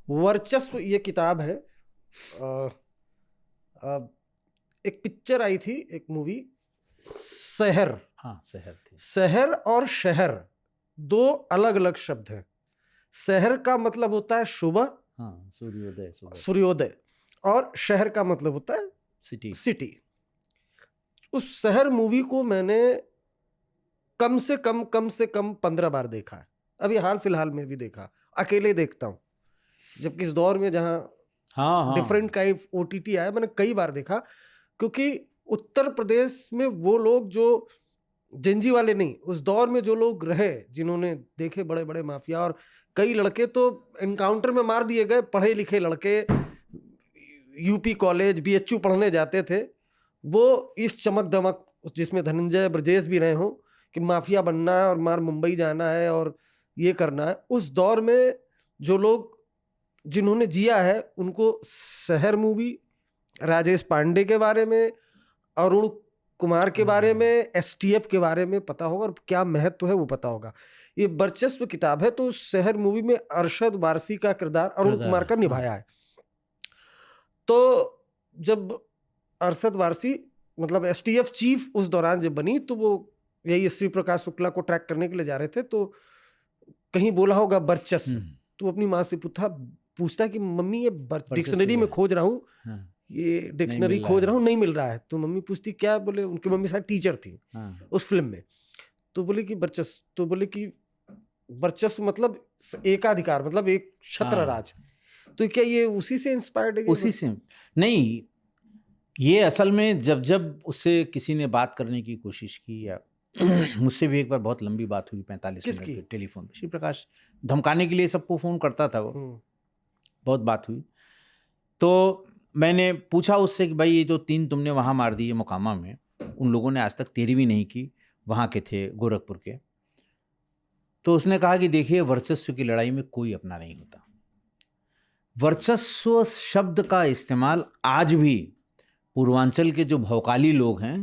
वर्चस्व ये किताब है। एक पिक्चर आई थी, एक मूवी, शहर। हाँ, शहर थी। शहर और शहर दो अलग अलग शब्द हैं। शहर का मतलब होता है सुबह, हाँ, सूर्योदय, सूर्योदय, और शहर का मतलब होता है सिटी। सिटी। उस शहर मूवी को मैंने कम से कम 15 बार देखा है। अभी हाल फिलहाल में भी देखा, अकेले देखता हूँ, जबकि इस दौर में जहाँ हाँ डिफरेंट काइंड OTT आया, मैंने कई बार देखा। क्योंकि उत्तर प्रदेश में वो लोग जो जेंजी वाले नहीं, उस दौर में जो लोग रहे, जिन्होंने देखे बड़े बड़े माफिया, और कई लड़के तो एनकाउंटर में मार दिए गए, पढ़े लिखे लड़के, यूपी कॉलेज BHU पढ़ने जाते थे, वो इस चमक दमक जिसमें धनंजय ब्रजेश भी रहे हों कि माफिया बनना है और मार मुंबई जाना है और ये करना है, उस दौर में जो लोग जिन्होंने जिया है, उनको शहर मूवी, राजेश पांडे के बारे में, अरुण कुमार के बारे में, STF के बारे में पता होगा, और क्या महत्व है वो पता होगा। ये वर्चस्व किताब है। तो शहर मूवी में अरशद वारसी का किरदार अरुण कुमार का निभाया है। तो जब अरशद वारसी मतलब STF चीफ उस दौरान जब बनी, तो वो यही श्री प्रकाश शुक्ला को ट्रैक करने के लिए जा रहे थे, तो कहीं बोला होगा वर्चस्व, तो अपनी माँ से पूछता कि मम्मी ये डिक्शनरी में खोज रहा हूँ, ये डिक्शनरी खोज रहा हूँ, नहीं मिल रहा है। तो मम्मी पूछती क्या, बोले उनकी मम्मी शायद टीचर थी उस फिल्म में, तो बोले कि वर्चस्व, तो बोले कि वर्चस्व मतलब एकाधिकार, मतलब एक छत्र राज। तो क्या ये उसी से इंस्पायर्ड है? उसी से नहीं, ये असल में जब जब उससे किसी ने बात करने की कोशिश की, या मुझसे भी एक बार बहुत लंबी बात हुई 45 मिनट की टेलीफोन पे, श्री प्रकाश धमकाने के लिए सबको फोन करता था वो, बहुत बात हुई। तो मैंने पूछा उससे कि भाई ये जो 3 तुमने वहाँ मार दिए मोकामा में, उन लोगों ने आज तक तेरी भी नहीं की, वहाँ के थे गोरखपुर के। तो उसने कहा कि देखिए वर्चस्व की लड़ाई में कोई अपना नहीं होता। वर्चस्व शब्द का इस्तेमाल आज भी पूर्वांचल के जो भौकाली लोग हैं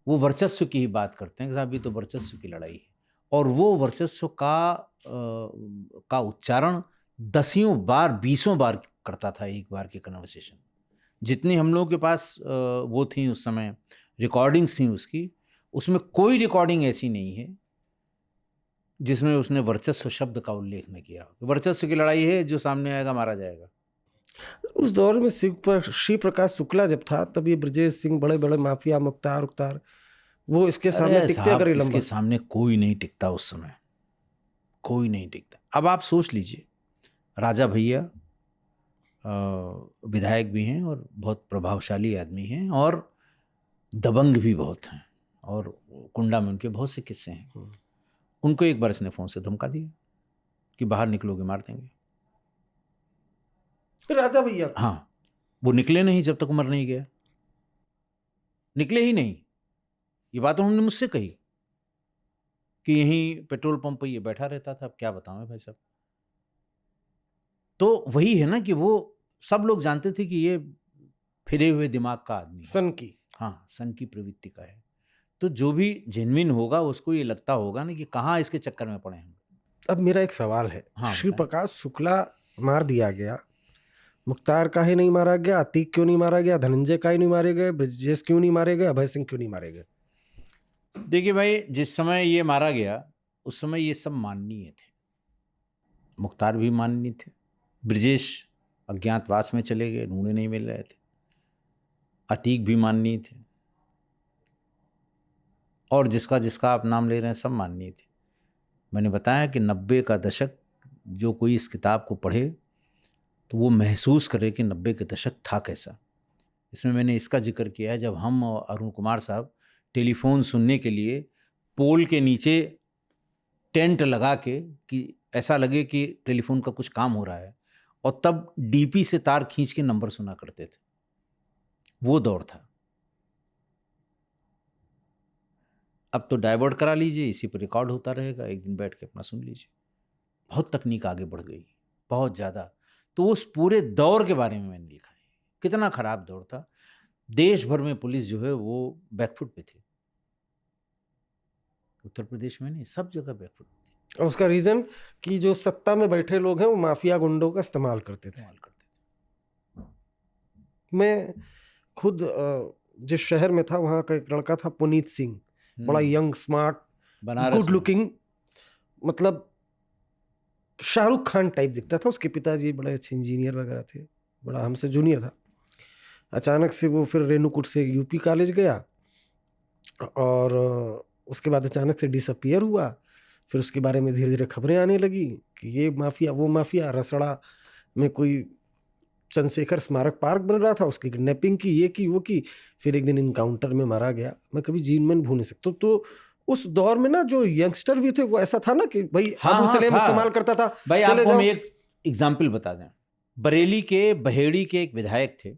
वो वर्चस्व की ही बात करते हैं कि साहब ये तो वर्चस्व की लड़ाई है, और वो वर्चस्व का उच्चारण 10 बार 20 बार करता था एक बार के कन्वर्सेशन। जितनी हम लोगों के पास वो थी उस समय रिकॉर्डिंग्स थी उसकी, उसमें कोई रिकॉर्डिंग ऐसी नहीं है जिसमें उसने वर्चस्व शब्द का उल्लेख न किया। वर्चस्व की लड़ाई है, जो सामने आएगा मारा जाएगा। उस दौर में श्री प्रकाश शुक्ला जब था, तब ये ब्रजेश सिंह, बड़े बड़े माफिया, मुख्तार उख्तार, वो इसके सामने टिकते अगर इसके सामने कोई नहीं टिकता उस समय, कोई नहीं टिकता। अब आप सोच लीजिए, राजा भैया विधायक भी हैं और बहुत प्रभावशाली आदमी हैं, और दबंग भी बहुत हैं, और कुंडा में उनके बहुत से किस्से हैं। उनको एक बार इसने फ़ोन से धमका दिया कि बाहर निकलोगे मार देंगे। राजा भैया? हाँ, वो निकले नहीं जब तक मर नहीं गया, निकले ही नहीं। ये बात उन्होंने मुझसे कही कि यहीं पेट्रोल पंप पर ये बैठा रहता था। अब क्या बताऊं भाई साहब। तो वही है ना कि वो सब लोग जानते थे कि ये फिरे हुए दिमाग का आदमी है। सन की। हाँ, सन की प्रवृत्ति का है। तो जो भी जेन्युइन होगा उसको ये लगता होगा ना कि कहाँ इसके चक्कर में पड़े हम। अब मेरा एक सवाल है, हाँ, श्री बताएं। प्रकाश शुक्ला मार दिया गया, मुख्तार का ही नहीं मारा गया, अतीक क्यों नहीं मारा गया, धनंजय का ही नहीं मारे गए, ब्रजेश क्यों नहीं मारे गए, अभय सिंह क्यों नहीं मारे गए? देखिए भाई, जिस समय ये मारा गया उस समय ये सब माननीय थे। मुख्तार भी माननीय थे, ब्रजेश अज्ञातवास में चले गए, ढूंढे नहीं मिल रहे थे, अतीक भी माननीय थे, और जिसका जिसका आप नाम ले रहे हैं सब माननीय थे। मैंने बताया कि 90 का दशक, जो कोई इस किताब को पढ़े तो वो महसूस करे कि 90 के दशक था कैसा। इसमें मैंने इसका जिक्र किया है जब हम और अरुण कुमार साहब टेलीफोन सुनने के लिए पोल के नीचे टेंट लगा के कि ऐसा लगे कि टेलीफोन का कुछ काम हो रहा है, और तब डीपी से तार खींच के नंबर सुना करते थे। वो दौर था। अब तो डाइवर्ट करा लीजिए, इसी पर रिकॉर्ड होता रहेगा, एक दिन बैठ के अपना सुन लीजिए। बहुत तकनीक आगे बढ़ गई, बहुत ज़्यादा। तो उस पूरे दौर के बारे में मैंने लिखा है, कितना खराब दौर था। देश भर में पुलिस जो है वो बैकफुट पे थी, उत्तर प्रदेश में नहीं, सब जगह बैकफुट पे थी। और उसका रीजन कि जो सत्ता में बैठे लोग हैं वो माफिया गुंडों का इस्तेमाल करते थे। मैं खुद जिस शहर में था वहाँ का एक लड़का था पुनीत सिंह, बड़ा यंग, स्मार्ट, गुड लुकिंग, मतलब शाहरुख खान टाइप दिखता था। उसके पिताजी बड़े अच्छे इंजीनियर वगैरह थे, बड़ा हमसे जूनियर था। अचानक से वो फिर रेणुकूट से यूपी कॉलेज गया, और उसके बाद अचानक से डिसअपियर हुआ। फिर उसके बारे में धीरे धीरे खबरें आने लगी कि ये माफिया, वो माफिया, रसड़ा में कोई चंद्रशेखर स्मारक पार्क बन रहा था, उसकी किडनैपिंग की, ये की, वो की। फिर एक दिन इनकाउंटर में मारा गया। मैं कभी जीवन में भूल नहीं सकता। तो उस दौर में ना जो यंगस्टर भी थे वो ऐसा था ना कि भाई अबू सलेम इस्तेमाल करता था। भाई आपको हम एक एग्जाम्पल बता दें, बरेली के बहेड़ी के एक विधायक थे,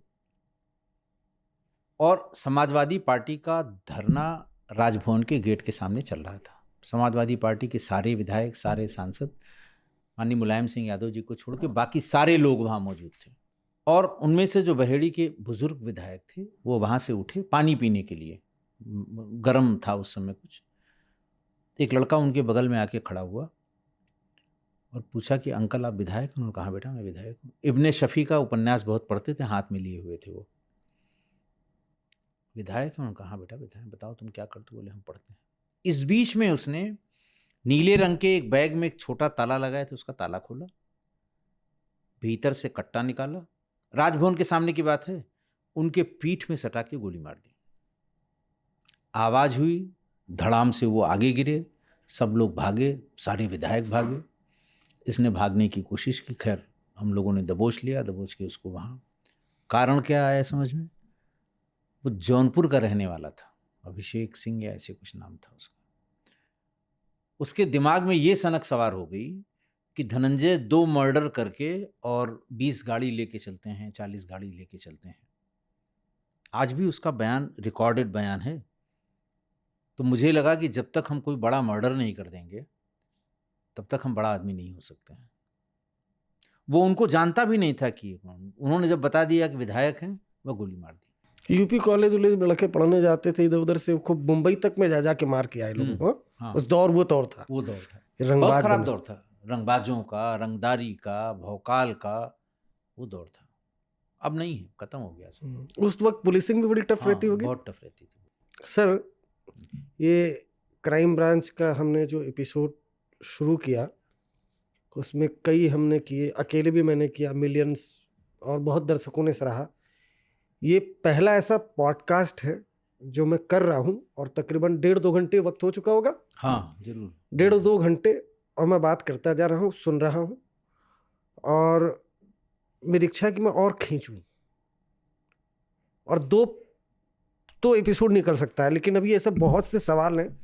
और समाजवादी पार्टी का धरना राजभवन के गेट के सामने चल रहा था। समाजवादी पार्टी के सारे विधायक, सारे सांसद, माननीय मुलायम सिंह यादव जी को छोड़ के बाकी सारे लोग वहाँ मौजूद थे। और उनमें से जो बहेड़ी के बुजुर्ग विधायक थे वो वहाँ से उठे पानी पीने के लिए, गर्म था उस समय कुछ। एक लड़का उनके बगल में आके खड़ा हुआ और पूछा कि अंकल आप विधायक हैं? उन्होंने कहा बेटा मैं विधायक हूँ। इब्ने शफी का उपन्यास बहुत पढ़ते थे, हाथ में लिए हुए थे वो। विधायक हैं? उन्होंने कहा बेटा विधायक। बताओ तुम क्या करते? बोले हम पढ़ते हैं। इस बीच में उसने नीले रंग के एक बैग में एक छोटा ताला लगाया था, उसका ताला खोला, भीतर से कट्टा निकाला, राजभवन के सामने की बात है, उनके पीठ में सटा के गोली मार दी। आवाज हुई, धड़ाम से वो आगे गिरे, सब लोग भागे, सारे विधायक भागे। इसने भागने की कोशिश की, खैर हम लोगों ने दबोच लिया, दबोच के उसको वहाँ। कारण क्या आया समझ में? वो जौनपुर का रहने वाला था, अभिषेक सिंह या ऐसे कुछ नाम था उसका। उसके दिमाग में ये सनक सवार हो गई कि धनंजय 2 मर्डर करके और 20 गाड़ी लेके चलते हैं, 40 गाड़ी लेके चलते हैं। आज भी उसका बयान रिकॉर्डेड बयान है। तो मुझे लगा कि जब तक हम कोई बड़ा मर्डर नहीं कर देंगे तब तक हम बड़ा आदमी नहीं हो सकते हैं। वो उनको जानता भी नहीं था कि उन्होंने जब बता दिया कि विधायक हैं, वह गोली मार दी। यूपी कॉलेज में लड़के पढ़ने जाते थे इधर उधर से, खूब मुंबई तक में जा जाके मार के आए लोगों को। हाँ, उस दौर वो दौर था, वो दौर था, बहुत खराब दौर था, रंगबाजों का, रंगदारी का, भौकाल का वो दौर था। अब नहीं है, खत्म हो गया सब। उस वक्त पुलिसिंग भी बड़ी टफ रहती होगी। बहुत टफ रहती थी सर। ये क्राइम ब्रांच का हमने जो एपिसोड शुरू किया उसमें कई हमने किए, अकेले भी मैंने किया, मिलियंस और बहुत दर्शकों ने सराहा। ये पहला ऐसा पॉडकास्ट है जो मैं कर रहा हूँ, और तकरीबन 1.5-2 घंटे वक्त हो चुका होगा। हाँ जरूर, 1.5-2 घंटे, और मैं बात करता जा रहा हूँ, सुन रहा हूँ, और मेरी इच्छा है कि मैं और खींचूं, और 2 तो एपिसोड नहीं कर सकता है, लेकिन अभी ऐसे बहुत से सवाल हैं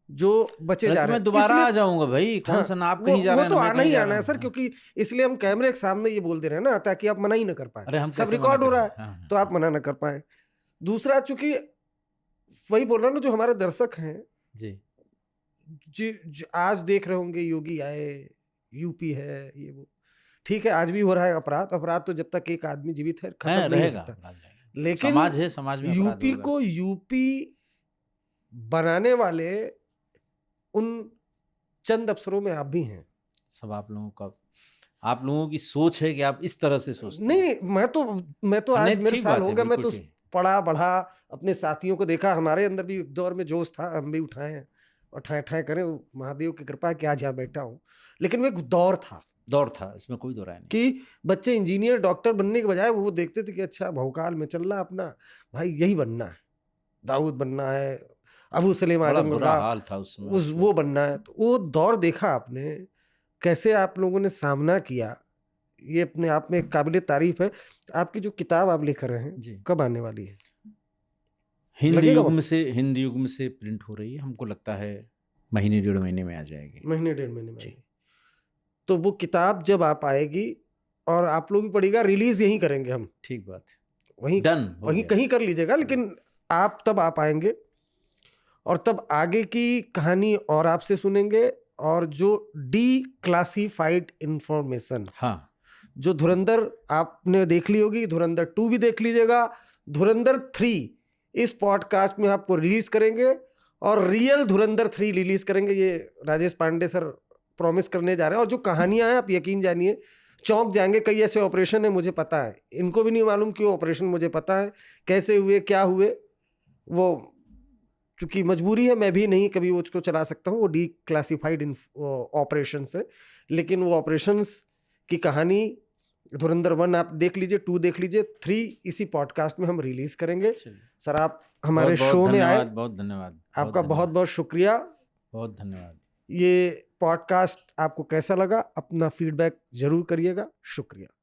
जो बचे जा रहे हैं। मैं दोबारा आ जाऊंगा भाई, कौन सा आप कहीं जा रहे हैं? वो तो आना ही आना है सर, क्योंकि इसलिए हम कैमरे के सामने ये बोल दे रहे हैं ना, ताकि आप मना ही ना कर पाए। अरे हम सब रिकॉर्ड हो रहा है, तो आप मना ना कर पाए। दूसरा, चूंकि वही बोल रहा हूँ ना, जो हमारे दर्शक हैं जी आज देख रहे होंगे योगी आए, यूपी है, ये वो, ठीक है, आज भी हो रहा है अपराध। तो जब तक एक आदमी जीवित है खत्म नहीं हो सकता। लेकिन समाज है, समाज में अपराध यूपी होगा। को यूपी बनाने वाले उन चंद अफसरों में आप भी हैं। सब आप लोगों की सोच है कि आप इस तरह से सोचते नहीं हैं। नहीं, मैं तो आज नहीं, मेरे ठीक साल बात हो है, गया, मैं बिल्कुल तो ठीक। पढ़ा बढ़ा, अपने साथियों को देखा, हमारे अंदर भी एक दौर में जोश था, हम भी उठाए हैं और ठाए ठाए करें, महादेव की कृपा है कि आज यहाँ बैठा हूँ। लेकिन वो एक दौर था दौर था, इसमें कोई दो राय नहीं। कि बच्चे इंजीनियर डॉक्टर बनने के बजाय वो देखते थे कि अच्छा भौकाल में चल रहा अपना, भाई यही बनना है, दाऊद बनना है, अबू सलेम बड़ा आजमगढ़ बुरा का हाल था उस समय, उस वो बनना है। तो वो दौर देखा आपने, कैसे आप लोगों ने सामना किया, ये अपने आप में काबिल तारीफ है। आपकी जो किताब आप लिख रहे हैं जी। कब आने वाली है? हिंद लगेगा युग वक्त? से हिंद युग में से प्रिंट हो रही है, हमको लगता है महीने 1.5 महीने में आ जाएगी। महीने 1.5 महीने में जी। आएगी। तो वो किताब जब आप आएगी और आप लोग भी पढ़िएगा, रिलीज यहीं करेंगे हम, ठीक बात है, वहीं डन हो वहीं गया। कहीं कर लीजिएगा, लेकिन आप तब आप आएंगे और तब आगे की कहानी और आपसे सुनेंगे। और जो डी क्लासिफाइड इंफॉर्मेशन, हाँ, जो धुरंधर आपने देख ली होगी, धुरंधर 2 भी देख लीजिएगा, धुरंधर 3 इस पॉडकास्ट में आपको रिलीज करेंगे और रियल धुरंधर 3 रिलीज करेंगे। ये राजेश पांडे सर प्रॉमिस करने जा रहे हैं। और जो कहानियां हैं, आप यकीन जानिए चौंक जाएंगे। कई ऐसे ऑपरेशन है मुझे पता है, इनको भी नहीं मालूम कि वो ऑपरेशन मुझे पता है, कैसे हुए, क्या हुए। वो क्योंकि मजबूरी है, मैं भी नहीं कभी वो उसको चला सकता हूँ, वो डी क्लासिफाइड ऑपरेशन है। लेकिन वो ऑपरेशंस की कहानी धुरंधर 1 आप देख लीजिए, 2 देख लीजिए, 3 इसी पॉडकास्ट में हम रिलीज करेंगे। सर आप हमारे शो में आए, बहुत धन्यवाद, आपका बहुत बहुत शुक्रिया, बहुत धन्यवाद। ये पॉडकास्ट आपको कैसा लगा, अपना फीडबैक जरूर करिएगा। शुक्रिया।